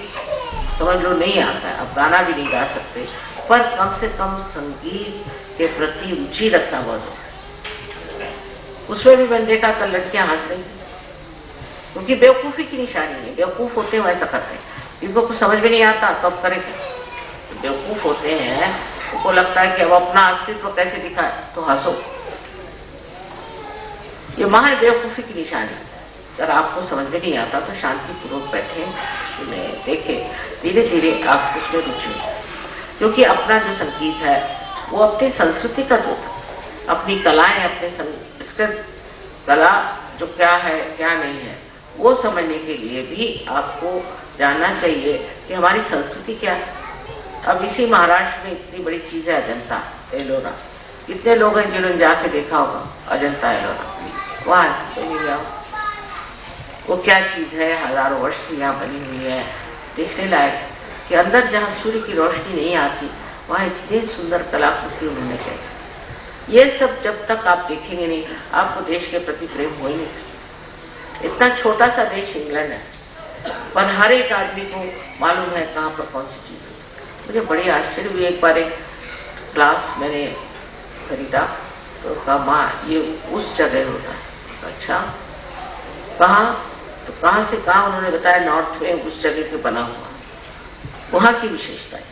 समझ लो नहीं आता है, आप गाना भी नहीं गा सकते, पर कम से कम संगीत के प्रति रुचि रखना बहुत जरूरी है। उसमें भी मैंने देखा कल लड़कियां हंस रही थी, क्योंकि बेवकूफी की निशानी है। बेवकूफ होते हैं वैसा करते हैं, इनको कुछ समझ में नहीं आता तो अब करेंगे। बेवकूफ होते हैं, उनको लगता है कि अब अपना अस्तित्व कैसे दिखाए, तो हंसो। ये महान बेवकूफी की निशानी है। अगर आपको समझ में नहीं आता तो शांतिपूर्वक बैठे, देखे, धीरे धीरे आप उसमें रुचि हो, क्योंकि अपना जो संगीत है वो अपनी संस्कृति का दूत, अपनी कलाएं, इसका कला जो क्या है क्या नहीं है वो समझने के लिए भी आपको जानना चाहिए कि हमारी संस्कृति क्या है। अब इसी महाराष्ट्र में इतनी बड़ी चीज है अजंता एलोरा, कितने लोग हैं जिन्होंने जाके देखा होगा अजंता एलोरा, वहां तो नहीं गया। वो क्या चीज है, हजारों वर्ष से यहाँ बनी हुई है, देखने लायक कि अंदर जहाँ सूर्य की रोशनी नहीं आती वहां इतनी सुंदर कलाकृति उन्होंने कैसे। ये सब जब तक आप देखेंगे नहीं आपको देश के प्रति प्रेम हो ही नहीं सकता। इतना छोटा सा देश इंग्लैंड है, पर हर एक आदमी को मालूम है कहाँ पर कौन सी चीज है। मुझे बड़ी आश्चर्य हुई, एक बार एक ग्लास मैंने खरीदा तो कहा माँ ये उस जगह होता है। अच्छा कहाँ, तो कहाँ से कहाँ उन्होंने बताया नॉर्थ में उस जगह पे बना हुआ, वहां की विशेषता है।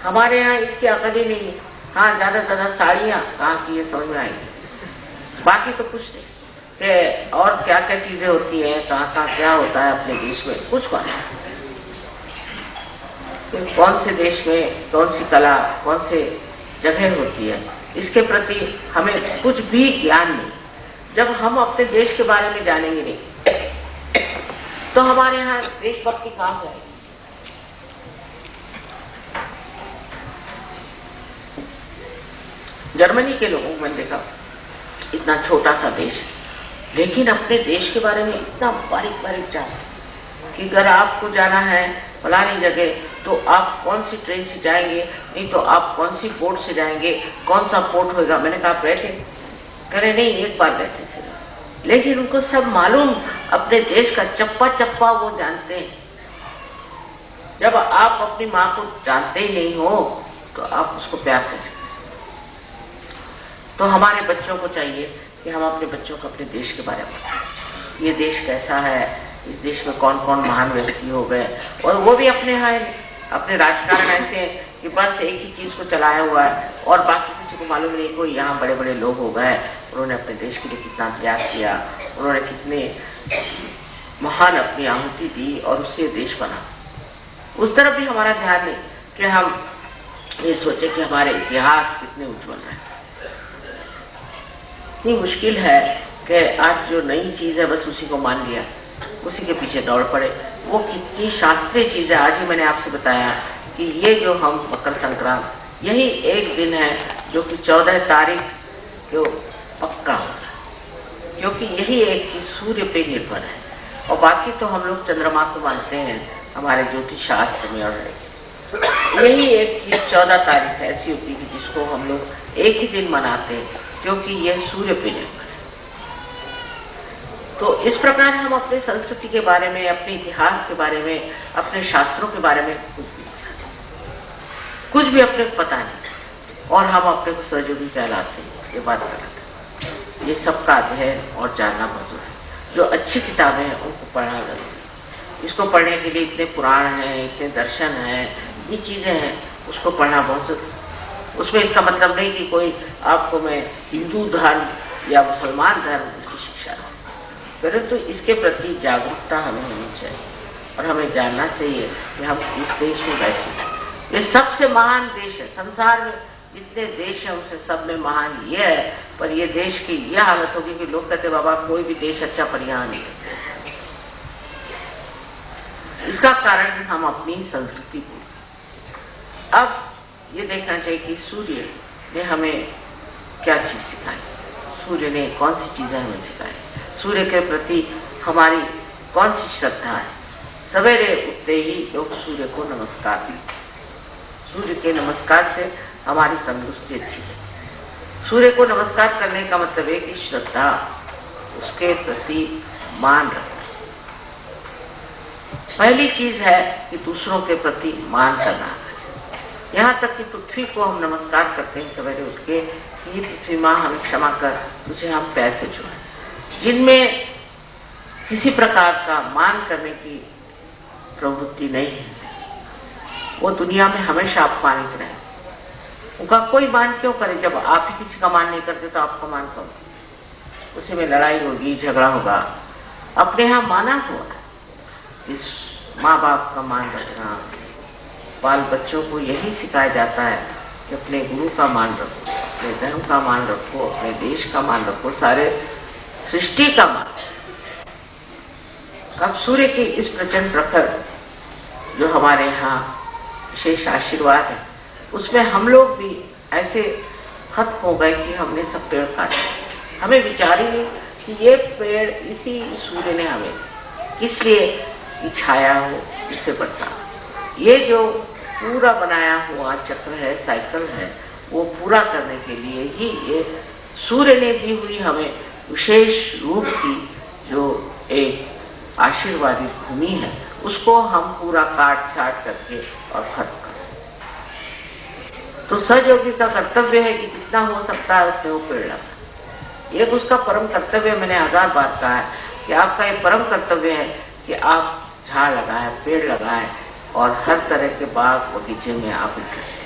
हमारे यहाँ इसकी अकल ही नहीं है। हाँ ज्यादा ज्यादा साड़ियाँ कहाँ की ये समझ में आएंगी, बाकी तो कुछ नहीं कि और क्या क्या चीजें होती हैं, कहाँ कहाँ क्या होता है अपने देश में, कुछ बात नहीं। कौन से देश में कौन सी कला कौन से जगह होती है इसके प्रति हमें कुछ भी ज्ञान नहीं। जब हम अपने देश के बारे में जानेंगे नहीं तो हमारे यहाँ देशभक्ति कहाँ जाएगी। जर्मनी के लोगों को मैंने देखा, इतना छोटा सा देश, लेकिन अपने देश के बारे में इतना बारीक बारीक जाना कि अगर आपको जाना है फलानी जगह तो आप कौन सी ट्रेन से जाएंगे, नहीं तो आप कौन सी बोट से जाएंगे, कौन सा पोर्ट होगा। मैंने कहा आप गए थे? कह रहे नहीं, एक बार गए थे सिर्फ। लेकिन उनको सब मालूम, अपने देश का चप्पा चप्पा वो जानते हैं। जब आप अपनी माँ को जानते ही नहीं हो तो आप उसको प्यार कैसे। तो हमारे बच्चों को चाहिए कि हम अपने बच्चों को अपने देश के बारे में बताएं। ये देश कैसा है, इस देश में कौन कौन महान व्यक्ति हो गए, और वो भी अपने यहाँ अपने राजकारण ऐसे हैं कि बस एक ही चीज को चलाया हुआ है और बाकी किसी को मालूम नहीं। कोई यहाँ बड़े बड़े लोग हो गए, उन्होंने अपने देश के लिए कितना त्याग किया, उन्होंने कितने महान अपनी आहुति दी और उससे देश बना। उस तरफ भी हमारा ध्यान नहीं कि हम ये सोचे कि हमारे इतिहास कितने उज्जवल है। इतनी मुश्किल है कि आज जो नई चीज है बस उसी को मान लिया, उसी के पीछे दौड़ पड़े। वो कितनी शास्त्रीय चीज है। आज ही मैंने आपसे बताया कि ये जो हम मकर संक्रांत, यही एक दिन है जो कि 14 तारीख को पक्का होगा, क्योंकि यही एक चीज सूर्य पे निर्भर है। और बाकी तो हम लोग चंद्रमा को मानते हैं हमारे ज्योतिष शास्त्र में, और यही एक चीज 14 तारीख ऐसी होती है जिसको हम लोग एक ही दिन मनाते हैं, क्योंकि यह सूर्य पे निर्भर है। तो इस प्रकार हम अपने संस्कृति के बारे में, अपने इतिहास के बारे में, अपने शास्त्रों के बारे में कुछ भी अपने को पता नहीं, और हम अपने को सहयोगी कहलाते हैं। ये बात गलत है। ये सबका अध्ययन और जानना मजबूर है। जो अच्छी किताबें हैं उनको पढ़ना जरूरी है। इसको पढ़ने के लिए इतने पुराण हैं, इतने दर्शन हैं, इतनी चीजें हैं, उसको पढ़ना बहुत जरूरी है। उसमें इसका मतलब नहीं कि कोई आपको मैं हिंदू धर्म या मुसलमान धर्म इसकी शिक्षा दूं, परंतु इसके प्रति जागरूकता हमें होनी चाहिए और हमें जानना चाहिए कि हम इस देश में बैठे हैं। ये सबसे महान देश है संसार में। जितने देश हैं उनसे सब में महान ये है, पर ये देश की यह हालत होगी कि लोग कहते बाबा कोई भी देश अच्छा पर यहाँ नहीं। इसका कारण हम अपनी संस्कृति भूल। अब ये देखना चाहिए कि सूर्य ने हमें क्या चीज सिखाई, सूर्य ने कौन सी चीजें हमें सिखाई, सूर्य के प्रति हमारी कौन सी श्रद्धा है। सवेरे उठते ही लोग सूर्य को नमस्कार करते। सूर्य के नमस्कार से हमारी तंदुरुस्ती अच्छी है। सूर्य को नमस्कार करने का मतलब है कि श्रद्धा, उसके प्रति मान रखना। पहली चीज है कि दूसरों के प्रति मान करना। यहाँ तक कि पृथ्वी को हम नमस्कार करते हैं सवेरे उठ के, ये पृथ्वी माँ हमें क्षमा कर, तुझे हम पैर से छुए। जिनमें किसी प्रकार का मान करने की प्रवृत्ति नहीं है, वो दुनिया में हमेशा अपमानित रहे। उनका कोई मान क्यों करे? जब आप ही किसी का मान नहीं करते तो आपका मान करो, उसी में लड़ाई होगी, झगड़ा होगा। अपने यहाँ माना हुआ है, इस माँ बाप का मान रखना। बाल बच्चों को यही सिखाया जाता है कि अपने गुरु का मान रखो, अपने धर्म का मान रखो, अपने देश का मान रखो, सारे सृष्टि का मान। अब सूर्य की इस प्रचंड प्रखर जो हमारे यहाँ विशेष आशीर्वाद है, उसमें हम लोग भी ऐसे खत्म हो गए कि हमने सब पेड़ काटे। हमें विचार ही नहीं कि ये पेड़ इसी सूर्य ने हमें किस लिए की छाया हो, इससे बरसा। ये जो पूरा बनाया हुआ चक्र है, साइकिल है, वो पूरा करने के लिए ही ये सूर्य ने दी हुई हमें विशेष रूप की जो एक आशीर्वादी भूमि है, उसको हम पूरा काट छाट करके और खत्म करें। तो सहयोगी का कर्तव्य है कि जितना हो सकता है उतने वो पेड़ लगाए। एक उसका परम कर्तव्य, मैंने 1000 बार कहा है कि आपका ये परम कर्तव्य है कि आप झाड़ लगाए, पेड़ लगाए और हर तरह के बाग बगीचे में आप विकसित।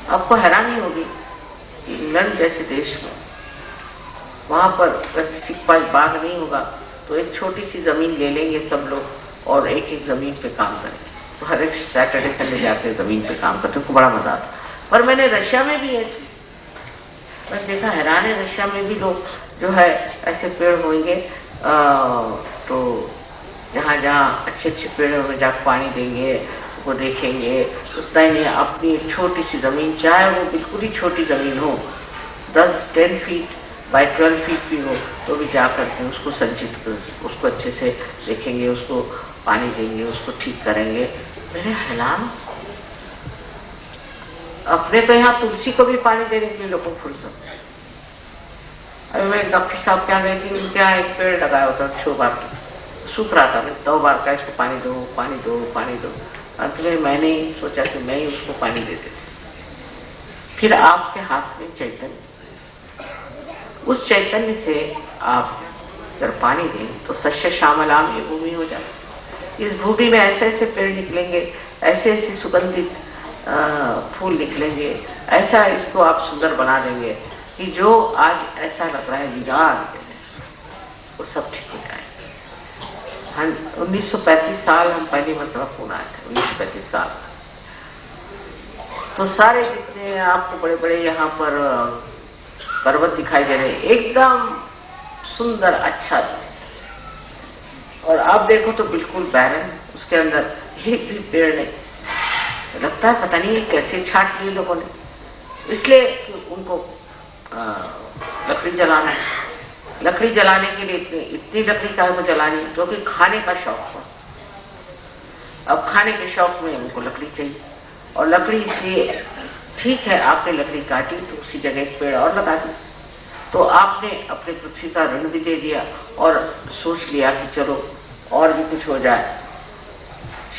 आपको हैरानी होगी कि इंग्लैंड जैसे देश में वहां पर किसी के पास बाग नहीं होगा तो एक छोटी सी जमीन ले लेंगे सब लोग और एक एक जमीन पे काम करेंगे। तो हर एक सैटरडे संडे जाके जमीन पे काम करते हैं, बड़ा मजा आता। पर मैंने रशिया में भी है, मैंने देखा, हैरान है, रशिया में भी लोग जो है ऐसे पेड़ होंगे, तो जहाँ जहाँ अच्छे अच्छे पेड़ होंगे जहाँ पानी देंगे, वो देखेंगे। उतना ही नहीं, अपनी छोटी सी जमीन, चाहे वो बिल्कुल ही छोटी जमीन हो, 10-10 फीट बाय 12 फीट भी हो, तो भी जा करके उसको संचित कर, उसको अच्छे से देखेंगे, उसको पानी देंगे, उसको ठीक करेंगे। मैंने हैरान, अपने तो यहाँ तुलसी को भी पानी देने के लिए लोगों को फुर्सत। अभी मैं डॉक्टर साहब क्या गई थी, उनके यहाँ एक पेड़ लगाया होता शोभा की, सूख रहा था, मैं 2 बार का इसको पानी दो पानी दो पानी दो। अंत में मैंने सोचा कि मैं ही उसको पानी दे देती। फिर आपके हाथ में चैतन्य, उस चैतन्य से आप अगर पानी दें तो सस्य श्यामलाम ये भूमि हो जाती। इस भूमि में ऐसे ऐसे पेड़ निकलेंगे, ऐसे ऐसे सुगंधित फूल निकलेंगे, ऐसा इसको आप सुंदर बना देंगे कि जो आज ऐसा लग रहा है विराट, वो सब ठीक हो जाए। 1935 साल हम पहली मरतबा पुणे आए थे, 1935 साल। तो सारे जितने आपको बड़े बड़े यहाँ पर पर्वत दिखाई दे रहे, एकदम सुंदर अच्छा, और आप देखो तो बिल्कुल बैरन, उसके अंदर एक भी पेड़ नहीं। लगता है पता नहीं कैसे छाट लिए लोगों ने, इसलिए कि उनको लकड़ी जलाना है। लकड़ी जलाने के लिए इतनी लकड़ी काहे को जलानी, क्योंकि खाने का शौक हो। अब खाने के शौक में उनको लकड़ी चाहिए, और लकड़ी इसलिए, ठीक है आपने लकड़ी काटी तो उसी जगह एक पेड़ और लगा दी, तो आपने अपने पृथ्वी का ऋण भी दे दिया और सोच लिया कि चलो और भी कुछ हो जाए।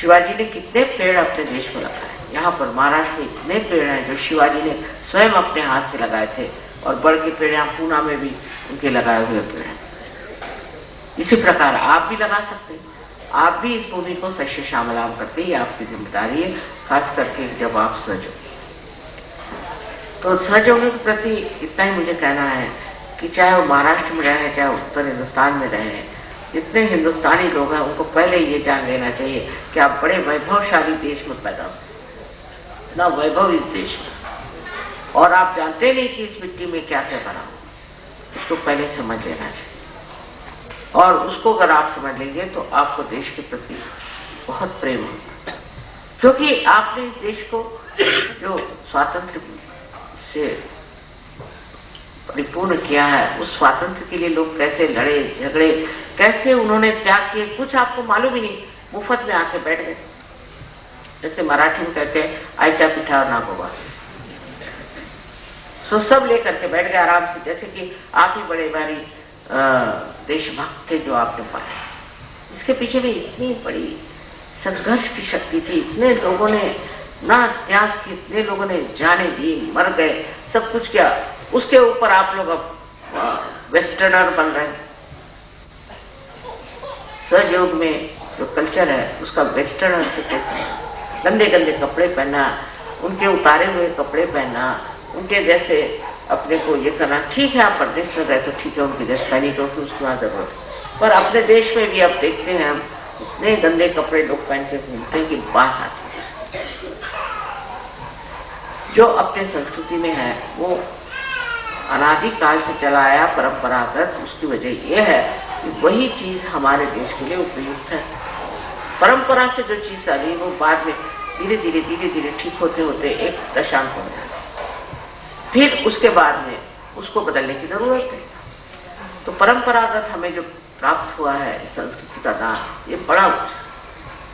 शिवाजी ने कितने पेड़ अपने देश में लगाए, यहाँ पर महाराष्ट्र में इतने पेड़ हैं जो शिवाजी ने स्वयं अपने हाथ से लगाए थे, और बड़ के पेड़ यहाँ पूना में भी उनके लगाए हुए पेड़ हैं। इसी प्रकार आप भी लगा सकते हैं, आप भी इस भूमि को सस्य श्यामलाम करते ही आपकी जिम्मेदारी है, खास करके जब आप सहज हो। तो सहज होने के प्रति इतना ही मुझे कहना है कि चाहे वो महाराष्ट्र में रहे, चाहे उत्तर हिंदुस्तान में रहे, जितने हिंदुस्तानी लोग हैं उनको पहले ये जान लेना चाहिए कि आप बड़े वैभवशाली देश में पैदा हो, ना वैभव इस देश में, और आप जानते नहीं कि इस मिट्टी में क्या क्या बना, इसको पहले समझ लेना चाहिए। और उसको अगर आप समझ लेंगे तो आपको देश के प्रति बहुत प्रेम होगा, क्योंकि आपने इस देश को जो स्वातंत्र से परिपूर्ण किया है, उस स्वातंत्र के लिए लोग कैसे लड़े झगड़े, कैसे उन्होंने त्याग किए, कुछ आपको मालूम ही नहीं, मुफ्त में आके बैठ गए। जैसे मराठी में कहते हैं आयता पिठा ना गोवा, तो सब लेकर के बैठ गए आराम से, जैसे कि आप ही बड़े भारी देशभक्त थे जो आपने पाए। इसके पीछे भी इतनी बड़ी संघर्ष की शक्ति थी, इतने लोगों ने ना त्याग किए, इतने लोगों ने जाने दी, मर गए, सब कुछ किया। उसके ऊपर आप लोग अब वेस्टर्नर बन रहे हैं। सहयोग में जो कल्चर है उसका वेस्टर्नर से कैसे, गंदे गंदे कपड़े पहनना, उनके उतारे हुए कपड़े पहनना, उनके जैसे अपने को ये करना। ठीक है आप प्रदेश में गए तो ठीक है, उनकी जैसे पहनी क्योंकि उसकी वहां जरूरत, पर अपने देश में भी अब देखते हैं हम इतने गंदे कपड़े लोग पहन के घूमते हैं कि बात आती है। जो अपने संस्कृति में है वो अनादिकाल से चला आया परंपरागत, उसकी वजह यह है कि वही चीज हमारे देश के लिए उपयुक्त है। परंपरा से जो चीज आ रही वो बाद में धीरे धीरे ठीक होते होते एक दशांत हो जाए, फिर उसके बाद में उसको बदलने की जरूरत है। तो परंपरागत हमें जो प्राप्त हुआ है संस्कृति का दान, ये बड़ा उच्च।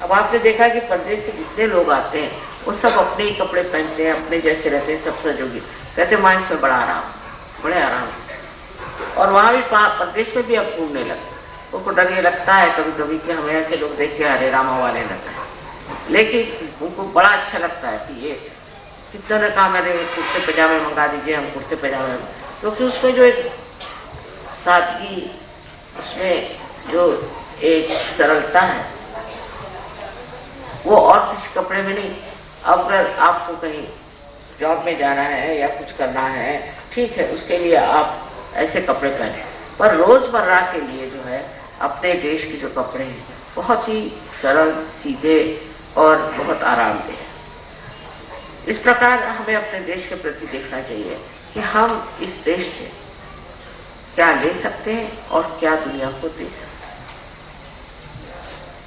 अब आपने देखा कि प्रदेश से जितने लोग आते हैं वो सब अपने ही कपड़े पहनते हैं, अपने जैसे रहते हैं, सब सजोगी, कहते मां इसमें बड़ा आराम, बड़े आराम। और वहां भी प्रदेश में भी अब घूमने लगे, उनको डर ये लगता है कभी कभी कि हमें ऐसे लोग देख के हरे रामा वाले लगता है, लेकिन उनको बड़ा अच्छा लगता है कि ये कितनों ने कहा मेरे कुर्ते पजामे मंगा दीजिए, हम कुर्ते पजामे, क्योंकि उसमें जो एक सादगी, उसमें जो एक सरलता है वो और किसी कपड़े में नहीं। अब अगर आपको कहीं जॉब में जाना है या कुछ करना है, ठीक है, उसके लिए आप ऐसे कपड़े पहने, पर रोजमर्रा के लिए जो है अपने देश के जो कपड़े हैं बहुत ही सरल, सीधे और बहुत आरामदेह। इस प्रकार हमें अपने देश के प्रति देखना चाहिए कि हम इस देश से क्या ले सकते हैं और क्या दुनिया को दे सकते हैं।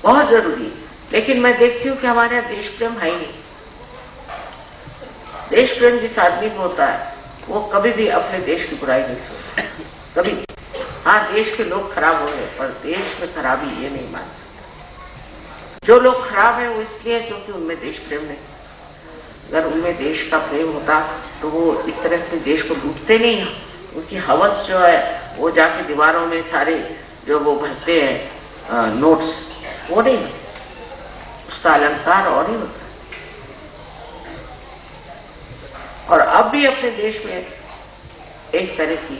बहुत जरूरी है। लेकिन मैं देखती हूं कि हमारे यहां देश प्रेम है ही नहीं। देश प्रेम जिस आदमी को होता है वो कभी भी अपने देश की बुराई नहीं सोचता, कभी। हाँ, देश के लोग खराब हो गए पर देश में खराबी ये नहीं मानते। जो लोग खराब है वो इसलिए क्योंकि उनमें देश प्रेम नहीं। अगर उनमें देश का प्रेम होता तो वो इस तरह अपने देश को लूटते नहीं हैं। उनकी हवस जो है वो जाके दीवारों में सारे जो वो भरते हैं नोट्स, वो नहीं, उसका अलंकार और नहीं होता। और अब भी अपने देश में एक तरह की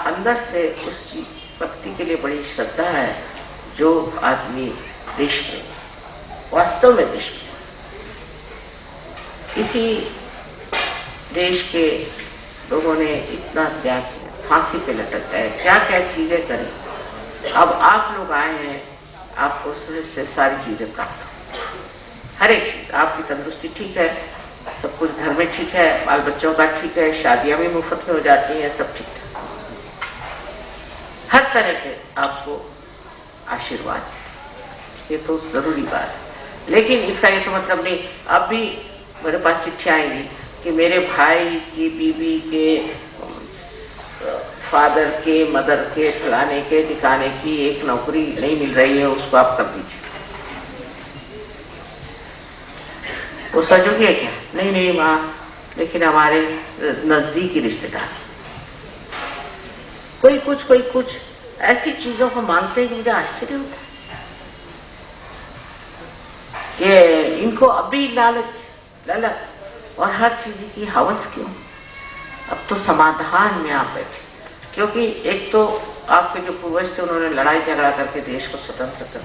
अंदर से उस चीज भक्ति के लिए बड़ी श्रद्धा है जो आदमी देश प्रेम, वास्तव में देश प्रेम। इसी देश के लोगों ने इतना त्याग किया, फांसी पे लटक गए, क्या क्या चीजें करें। अब आप लोग आए हैं, आपको से सारी चीजें प्राप्त, हर एक चीज, आपकी तंदुरुस्ती ठीक है, सब कुछ घर में ठीक है, बाल बच्चों का ठीक है, शादियां भी मुफ्त में हो जाती हैं, सब ठीक है, हर तरह के आपको आशीर्वाद, ये तो जरूरी बात है। लेकिन इसका ये तो मतलब नहीं, अब भी मेरे पास चिट्ठी आएंगी कि मेरे भाई की बीबी के फादर के मदर के फलाने के ठिकाने की एक नौकरी नहीं मिल रही है, उसको आप कर दीजिए। वो सजोगे क्या? नहीं नहीं माँ, लेकिन हमारे नजदीकी रिश्तेदार, कोई कुछ ऐसी चीजों को मानते हैं कि मुझे आश्चर्य होता है कि इनको अभी ललच और हर चीज की हवस क्यों। अब तो समाधान में आप बैठे, क्योंकि एक तो आपके जो पूर्वज थे उन्होंने लड़ाई झगड़ा करके देश को स्वतंत्र कर,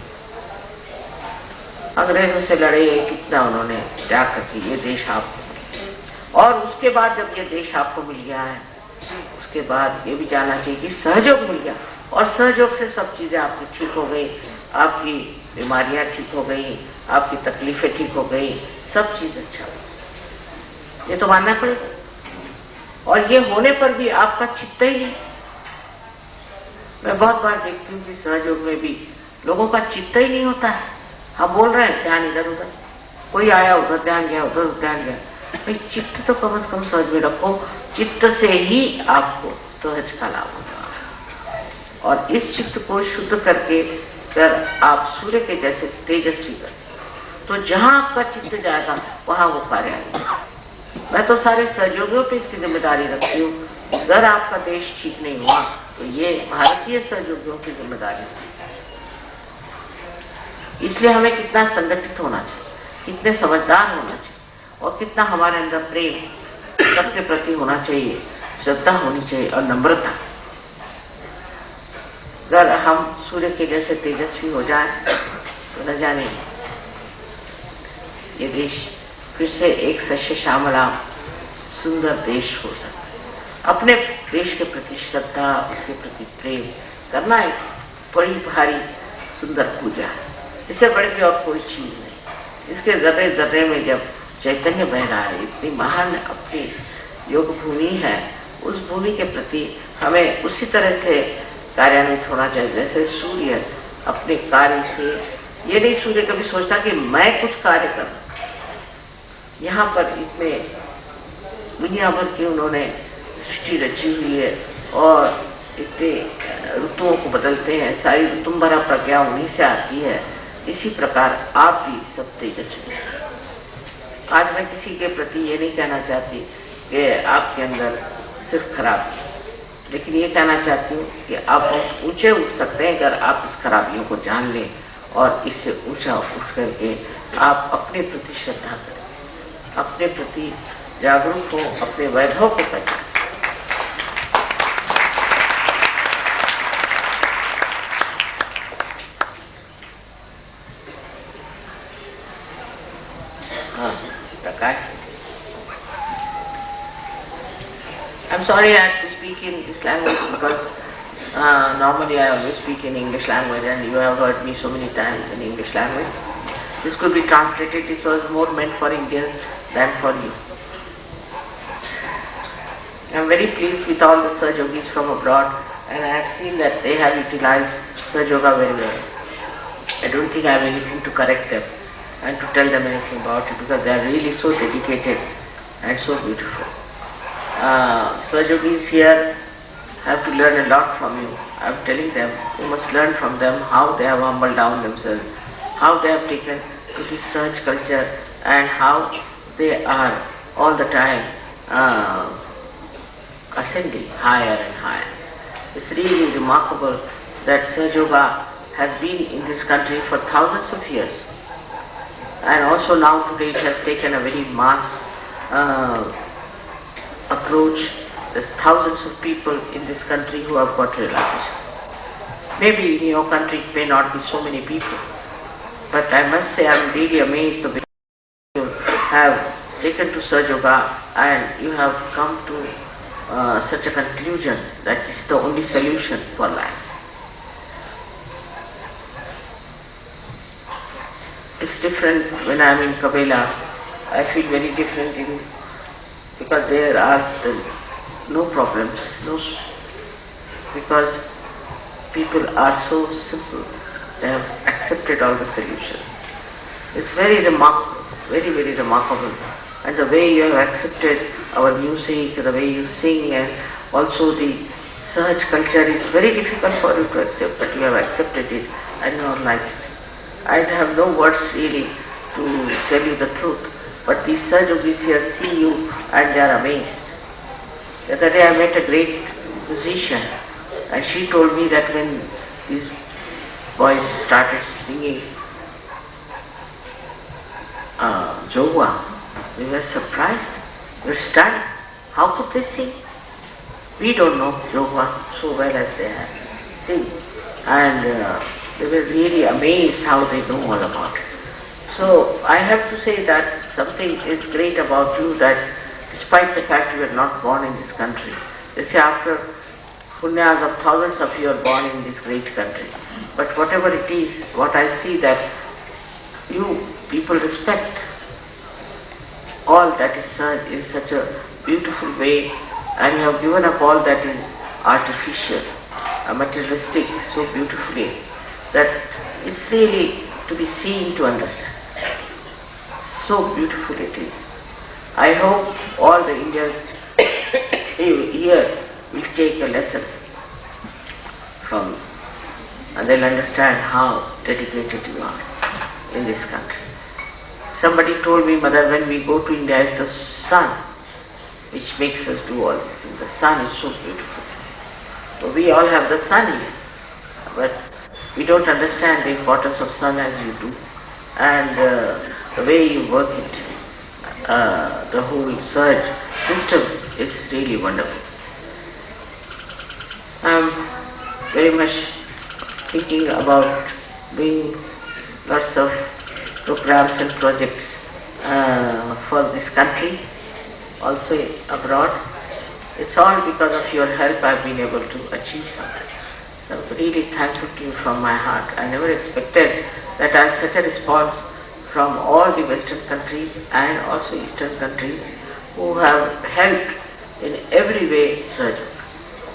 अंग्रेजों से लड़े, कितना उन्होंने त्याग करके ये देश आपको, और उसके बाद जब ये देश आपको मिल गया है, उसके बाद ये भी जानना चाहिए कि सहयोग मिल गया, और सहयोग से सब चीजें आपकी ठीक हो गई, आपकी बीमारियां ठीक हो गई, आपकी तकलीफें ठीक हो गई, सब चीज अच्छा हो, ये तो मानना पड़ेगा। और ये होने पर भी आपका चित्त ही नहीं। मैं बहुत बार देखती हूँ कि सहयोग में भी लोगों का चित्त ही नहीं होता है। हम बोल रहे हैं ध्यान इधर उधर, कोई आया उधर ध्यान गया, उधर ध्यान गया। भाई चित्त तो कम से कम सहज में रखो, चित्त से ही आपको सहज का लाभ होगा। और इस चित्त को शुद्ध करके अगर आप सूर्य के जैसे तेजस्वी कर, तो जहां आपका चित्त जाएगा वहां वो कार्य आएगा। मैं तो सारे सहयोगियों पे इसकी जिम्मेदारी रखती हूँ। अगर आपका देश ठीक नहीं हुआ तो ये भारतीय सहयोगियों की जिम्मेदारी है। इसलिए हमें कितना संगठित होना चाहिए, कितने समझदार होना चाहिए, और कितना हमारे अंदर प्रेम सबके प्रति होना चाहिए, श्रद्धा होनी चाहिए और नम्रता। अगर हम सूर्य के जैसे तेजस्वी हो जाए तो न जाने ये देश फिर से एक सस्य श्यामला सुंदर देश हो सकता है। अपने देश के प्रति श्रद्धा, उसके प्रति प्रेम करना एक बड़ी भारी सुंदर पूजा है। इससे बड़ी भी और कोई चीज नहीं। इसके जर्रे जर्रे में जब चैतन्य बह रहा है, इतनी महान अपनी योग भूमि है, उस भूमि के प्रति हमें उसी तरह से कार्यान्वित होना चाहिए जैसे सूर्य अपने कार्य से। ये नहीं सूर्य कभी सोचता कि मैं कुछ कार्य करूं। यहाँ पर इतने दुनिया भर की उन्होंने सृष्टि रची हुई है और इतने ऋतुओं को बदलते हैं, सारी ऋतुंभरा प्रज्ञा उन्हीं से आती है। इसी प्रकार आप भी सब तेजस्वी। आज मैं किसी के प्रति ये नहीं कहना चाहती कि आपके अंदर सिर्फ खराब, लेकिन ये कहना चाहती हूँ कि आप ऊंचे उठ सकते हैं अगर आप इस खराबियों को जान लें और इससे ऊंचा उठ करके आप अपने प्रति श्रद्धा करें, अपने प्रति जागरूक हो, अपने वैभव को पहचानें। I'm sorry I have to speak in this language because normally I always speak in English language and you have heard me so many times in English language. This could be translated. This was more meant for Indians than for you. I am very pleased with all the Sahaja Yogis from abroad, and I have seen that they have utilized Sahaja Yoga very well. I don't think I have anything to correct them and to tell them anything about it, because they are really so dedicated and so beautiful. Sahaja Yogis here have to learn a lot from you. I am telling them, you must learn from them how they have humbled down themselves, how they have taken to this Sahaj culture, and how they are all the time ascending higher and higher. It's really remarkable that Sahaja Yoga has been in this country for thousands of years, and also now today it has taken a very mass approach. There's thousands of people in this country who have got realization. Maybe in your country it may not be so many people, but I must say I'm really amazed the way you have taken to Sahaja Yoga and you have come to such a conclusion that it's the only solution for life. It's different when I'm in Kabela. I feel very different because there are no problems, because people are so simple. They have accepted all the solutions. It's very remarkable, very, very remarkable. And the way you have accepted our music, the way you sing, and also the Sahaj culture is very difficult for you to accept, but you have accepted it and you are like it. I have no words really to tell you the truth, but these Sahaja Yogis here see you and they are amazed. The other day I met a great musician, and she told me that when these boys started singing Jogwa, we were surprised, we were stunned. How could they sing? We don't know Jogwa so well as they have sing, and they were really amazed how they know all about it. So I have to say that something is great about you, that despite the fact you were not born in this country, they say after punyas of thousands of you are born in this great country. But whatever it is, what I see that you people respect all that is said in such a beautiful way, and you have given up all that is artificial, materialistic so beautifully, that it's really to be seen to understand. So beautiful it is. I hope all the Indians here will take a lesson from you, and they'll understand how dedicated you are in this country. Somebody told me, Mother, when we go to India, it's the sun which makes us do all these things. The sun is so beautiful. So we all have the sun here, but we don't understand the importance of sun as you do, and the way you work it, the whole Sahaj system is really wonderful. I'm very much thinking about doing lots of programs and projects for this country, also abroad. It's all because of your help I've been able to achieve something. I'm really thankful to you from my heart. I never expected that I had such a response from all the Western countries and also Eastern countries who have helped in every way Sahaja Yoga.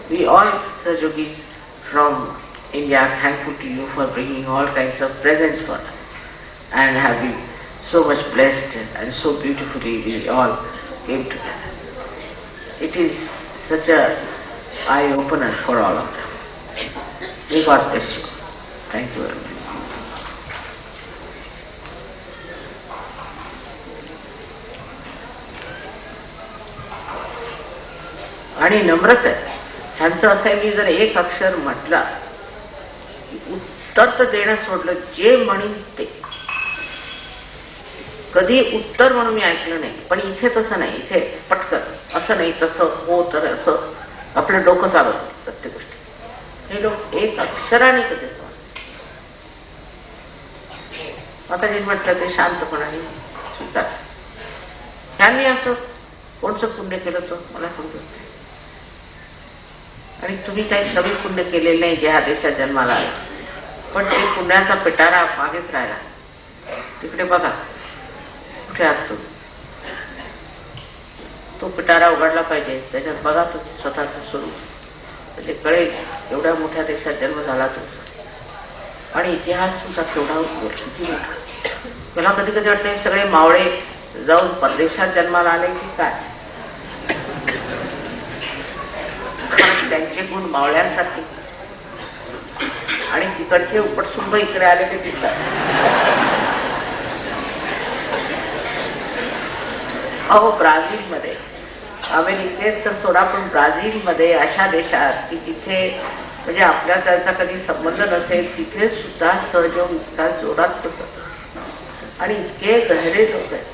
We all Sahaja Yogis from India are thankful to you for bringing all kinds of presents for us, and have been so much blessed, and so beautifully we all came together. It is such a eye-opener for all of them. May God bless you. Thank you very much. आणि नम्रता ह्यांचं असं आहे, मी जर एक अक्षर म्हटला उत्तर तर देणं सोडलं, जे म्हणीन ते. कधी उत्तर म्हणून मी ऐकलं नाही, पण इथे तसं नाही. इथे पटकन असं नाही तसं हो तर असं आपलं डोकं चालवत प्रत्येक गोष्टी. हे लोक एक अक्षराने कधी माताजी म्हटलं ते शांतपणाने स्वीकार. त्यांनी असं कोणचं पुण्य केलं तर मला समजत. आणि तुम्ही काही कमी पुण्य केलेलं नाही जे ह्या देशात जन्माला आला, पण ते पुण्याचा पिटारा मागेच राहिला. तिकडे बघा कुठे आहात तुम्ही. तो पिटारा उघडला पाहिजे, त्याच्यात बघा तो स्वतःचं स्वरूप, म्हणजे कळेल एवढ्या मोठ्या देशात जन्म झाला तुमचा आणि इतिहास तुमचा केवढा किती मोठा. मला कधी कधी वाटते सगळे मावळे जाऊन परदेशात जन्माला आले की काय, त्यांचे गुण मावळ्यांसारखे आणि तिकडचे उपटसुंभ इकडे आले ते दिसतात. अहो ब्राझीलमध्ये, अमेरिकेत तर सोडा, पण ब्राझीलमध्ये अशा देशात की तिथे म्हणजे आपल्या त्याचा कधी संबंध नसेल तिथे सुद्धा सहयोग इतका जोरात होत आणि इतके गहरे लोक आहेत.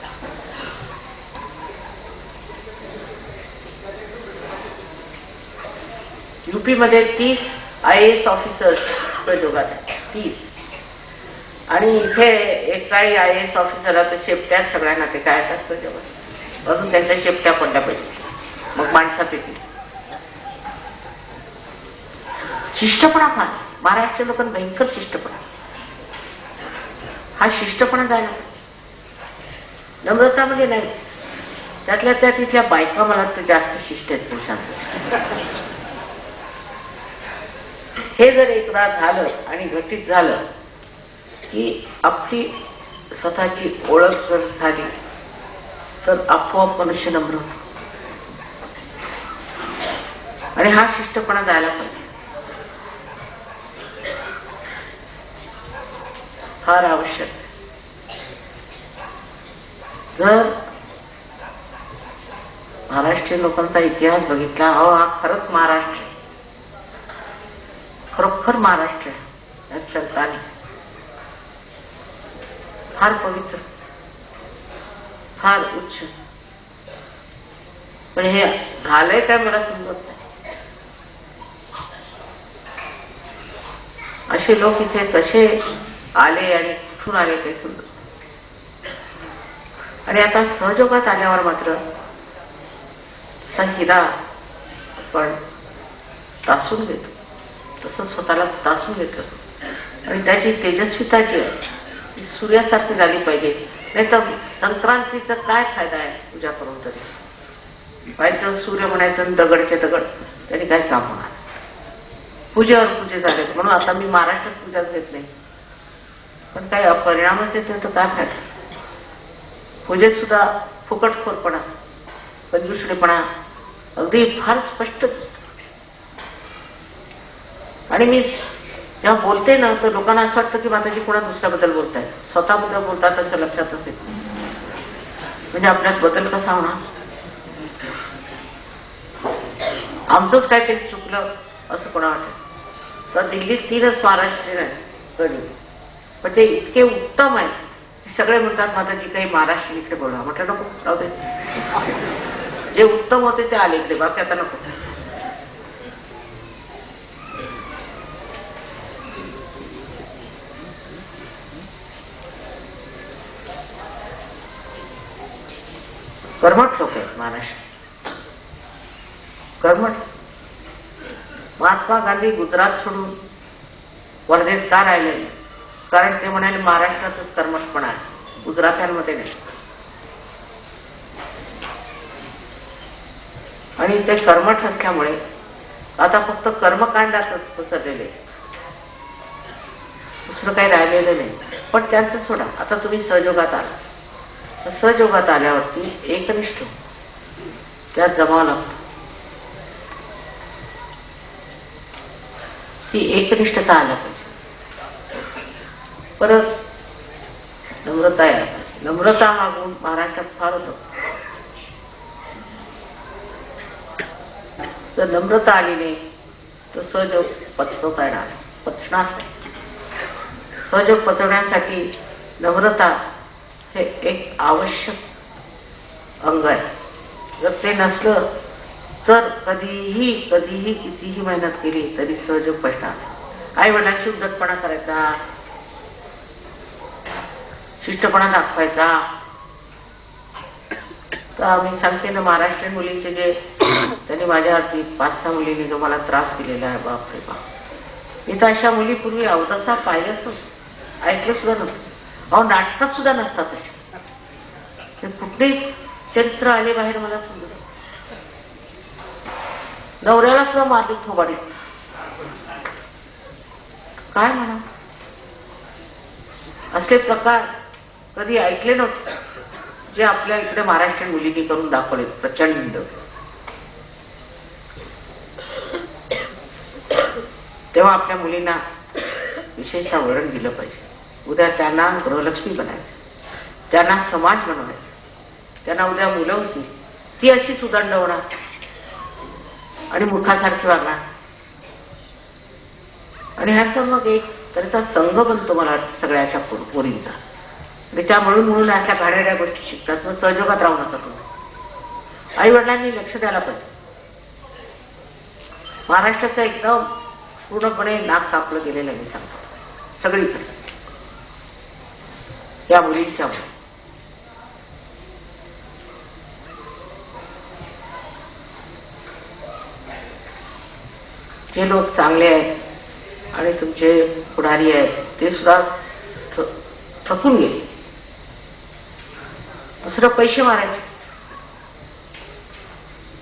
यूपी मध्ये 30 IAS ऑफिसर्स सहयोगात आहेत, 30. आणि इथे एक काही IAS ऑफिसरला तर शेपट्यात सगळ्यांना ते काय येतात सहयोगात, अजून त्यांच्या शेपट्या पडल्या पाहिजे, मग माणसापैकी शिष्टपणा फार. महाराष्ट्र लोकांना भयंकर शिष्टपणा, हा शिष्टपणा जायला पाहिजे. नम्रता म्हणजे नाही, त्यातल्या त्या तिथल्या बायका मला तर जास्त शिष्ट आहेत पुरुषांचं. हे जर एकदा झालं आणि घटित झालं की आपली स्वतःची ओळख जर झाली तर आपोआप मनुष्य नम्र होतो आणि हा शिष्टपणा जायला पाहिजे, फार आवश्यक. जर महाराष्ट्रीय लोकांचा इतिहास बघितला, अहो हा खरंच महाराष्ट्र, खरोखर महाराष्ट्र यात शंका नाही, फार पवित्र, फार उच्च. पण हे झालंय काय मला समजत नाही. असे लोक इथे कसे आले आणि कुठून आले ते समजत. आणि आता सहयोगात आल्यावर मात्र हिरा आपण तासून घेतो, तसं स्वतःला तासून घेतलं आणि त्याची तेजस्विता जी आहे ती सूर्यासारखी झाली पाहिजे. नाही तर संक्रांतीचा काय फायदा आहे पूजा करून, तरी व्हायचं सूर्य म्हणायचं दगडचे दगड, त्यांनी काय काम होणार. पूजेवर पूजे झाले म्हणून आता मी महाराष्ट्रात पूजाच देत नाही, पण काही अपरिणामच येते तर काय फायदा. पूजेत सुद्धा फुकटखोरपणा, कंजूसडेपणा अगदी फार स्पष्ट. आणि मी जेव्हा बोलते ना तर लोकांना असं वाटतं की माताजी कोणा दुसऱ्याबद्दल बोलताय, स्वतःबद्दल बोलतात असं लक्षातच येत नाही. म्हणजे आपल्यात बदल कसा होणार, आमचंच काहीतरी चुकलं असं कोणा वाटत. तर दिल्लीत 3च महाराष्ट्रीयन आहेत कधी, पण ते इतके उत्तम आहेत की सगळे म्हणतात माताजी काही महाराष्ट्रीयन इकडे बोला. म्हटलं नको, राहू दे, जे उत्तम होते ते आले इकडे, बाकी आता नको. कर्मठ लोक आहेत महाराष्ट्र, कर्मठ. महात्मा गांधी गुजरात सोडून वर्धेत का राहिले, कारण ते म्हणाले महाराष्ट्रातच कर्मठपणा आहे, गुजरात्यांमध्ये नाही. आणि ते कर्मठ असल्यामुळे आता फक्त कर्मकांडातच पसरलेले, दुसरं काही राहिलेलं नाही. पण त्यांचं सोडा, आता तुम्ही सहयोगात आला, सहयोगात आल्यावरती एकनिष्ठ त्यात जमावं लागतं. ती एकनिष्ठता आल्या पाहिजे. परत नम्रता यायला पाहिजे. नम्रता हा गुण महाराष्ट्रात फार होतो. जर नम्रता आली नाही तर सहयोग पचवता येणार, पचणार नाही. सहयोग पचवण्यासाठी नम्रता हे एक आवश्यक अंग आहे. जर ते नसलं तर कधीही कधीही कितीही मेहनत केली तरी सहयोग पडणार. आई वडिलांशी उद्धटपणा करायचा, शिष्टपणा दाखवायचा. तर मी सांगते ना, महाराष्ट्रीयन मुलींचे जे त्यांनी माझ्यावरती 5-6 मुलींनी जो मला त्रास दिलेला आहे, बापरे बाप. इथं अशा मुली पूर्वी अवतसा पाहिल्याच नव्हतं, ऐकलं सुद्धा नव्हतं. अहो नाटकात सुद्धा नसतात अशा. ते कुठले चरित्र आले बाहेर मला समजत. नवऱ्याला सुद्धा मारली थोबाडी. काय म्हणा, असले प्रकार कधी ऐकले नव्हते जे आपल्या इकडे महाराष्ट्रीयन मुलींनी करून दाखवले. प्रचंड. तेव्हा आपल्या मुलींना विशेषतः वळण दिलं पाहिजे. उद्या त्यांना गृहलक्ष्मी बनायचं, त्यांना समाज बनवायचं, त्यांना उद्या मुलं होती ती अशीच उदंड होणार आणि मूर्खासारखी वागणार. आणि ह्याचा मग एक त्याचा संघ बनतो मला सगळ्या अशा पोरींचा. आणि त्या म्हणून अशा घाणेरड्या गोष्टी शिकतात. मग सहयोगात राहू नका तुम्ही. आई वडिलांनी लक्ष द्यायला पाहिजे. महाराष्ट्राचं एकदम पूर्णपणे नाक कापलं गेलेलं मी सांगतो सगळीकडे या मुलींच्या मुळे. जे लोक चांगले आहेत आणि तुमचे पुढारी आहेत ते सुद्धा थकून गेले. दुसरं पैसे मारायचे.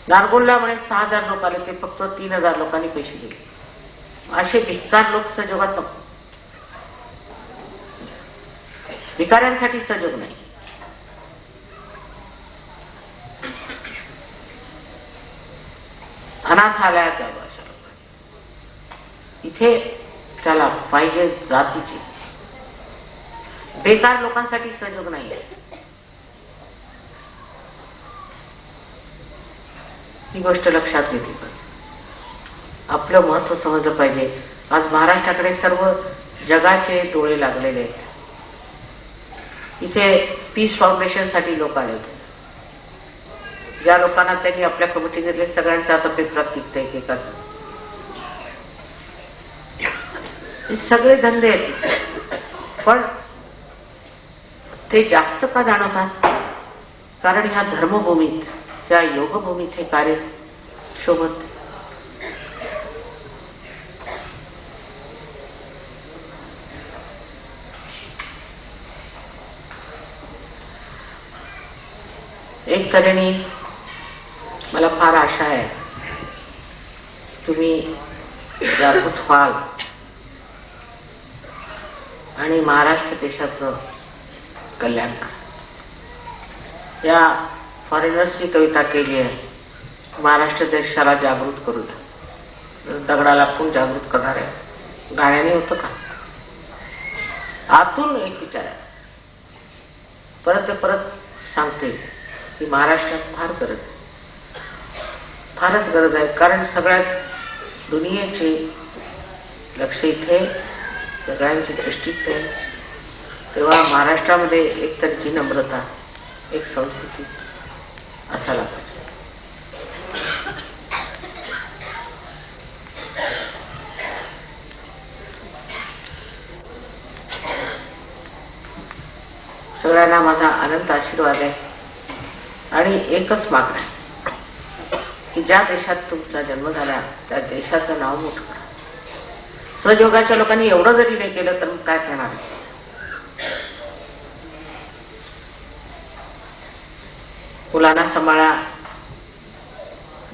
नारगोलला म्हणे 6,000 लोक आले, ते फक्त 3,000 लोकांनी पैसे दिले. असे भिकार लोक सहयोगात नको. भिकाऱ्यांसाठी सहयोग नाही. अनाथालयात जावं अशा लोकांनी. इथे त्याला पाहिजे जातीची. बेकार लोकांसाठी सहयोग नाही. ही गोष्ट लक्षात घेतली पाहिजे. आपलं महत्व समजलं पाहिजे. आज महाराष्ट्राकडे सर्व जगाचे डोळे लागलेले आहेत. इथे पीस फाउंडेशन साठी लोक आले होते. ज्या लोकांना त्यांनी आपल्या कमिटीमधले सगळ्यांचं आता पेपरात निघतंय एकेकाच. हे सगळे धंदे आहेत. पण ते जास्त का जाणवतात? कारण ह्या धर्मभूमीत, त्या योगभूमीत हे कार्य शोभत. एक तऱ्हेने मला फार आशा आहे तुम्ही जागृत व्हाल आणि महाराष्ट्र देशाचं कल्याण करा. या फॉरेनर्सनी कविता केली आहे, महाराष्ट्र देशाला जागृत करू द्या. दगडाला कोण जागृत करणार आहे? गाण्याने होतं का? आतून एक विचार आहे. परत सांगते की महाराष्ट्रात फार गरज आहे, फारच गरज आहे. कारण सगळ्यात दुनियेचे लक्ष इथे, सगळ्यांची दृष्टी इथे. तेव्हा महाराष्ट्रामध्ये एक तऱ्हेची नम्रता, एक संस्कृती असायला पाहिजे. सगळ्यांना माझा अनंत आशीर्वाद आहे. आणि एकच मागणं आहे की ज्या देशात तुमचा जन्म झाला त्या देशाचं नाव मोठं करा. सहयोगाच्या लोकांनी एवढं जरी नाही केलं तर मग काय करणार? मुलांना सांभाळा,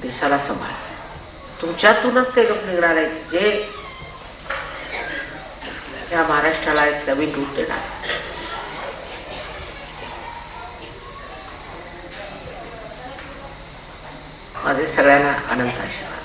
देशाला सांभाळा. तुमच्यातूनच ते लोक निघणार आहेत जे या महाराष्ट्राला एक नवीन रूप देणार. माझे सगळ्यांना अनंत आशीर्वाद.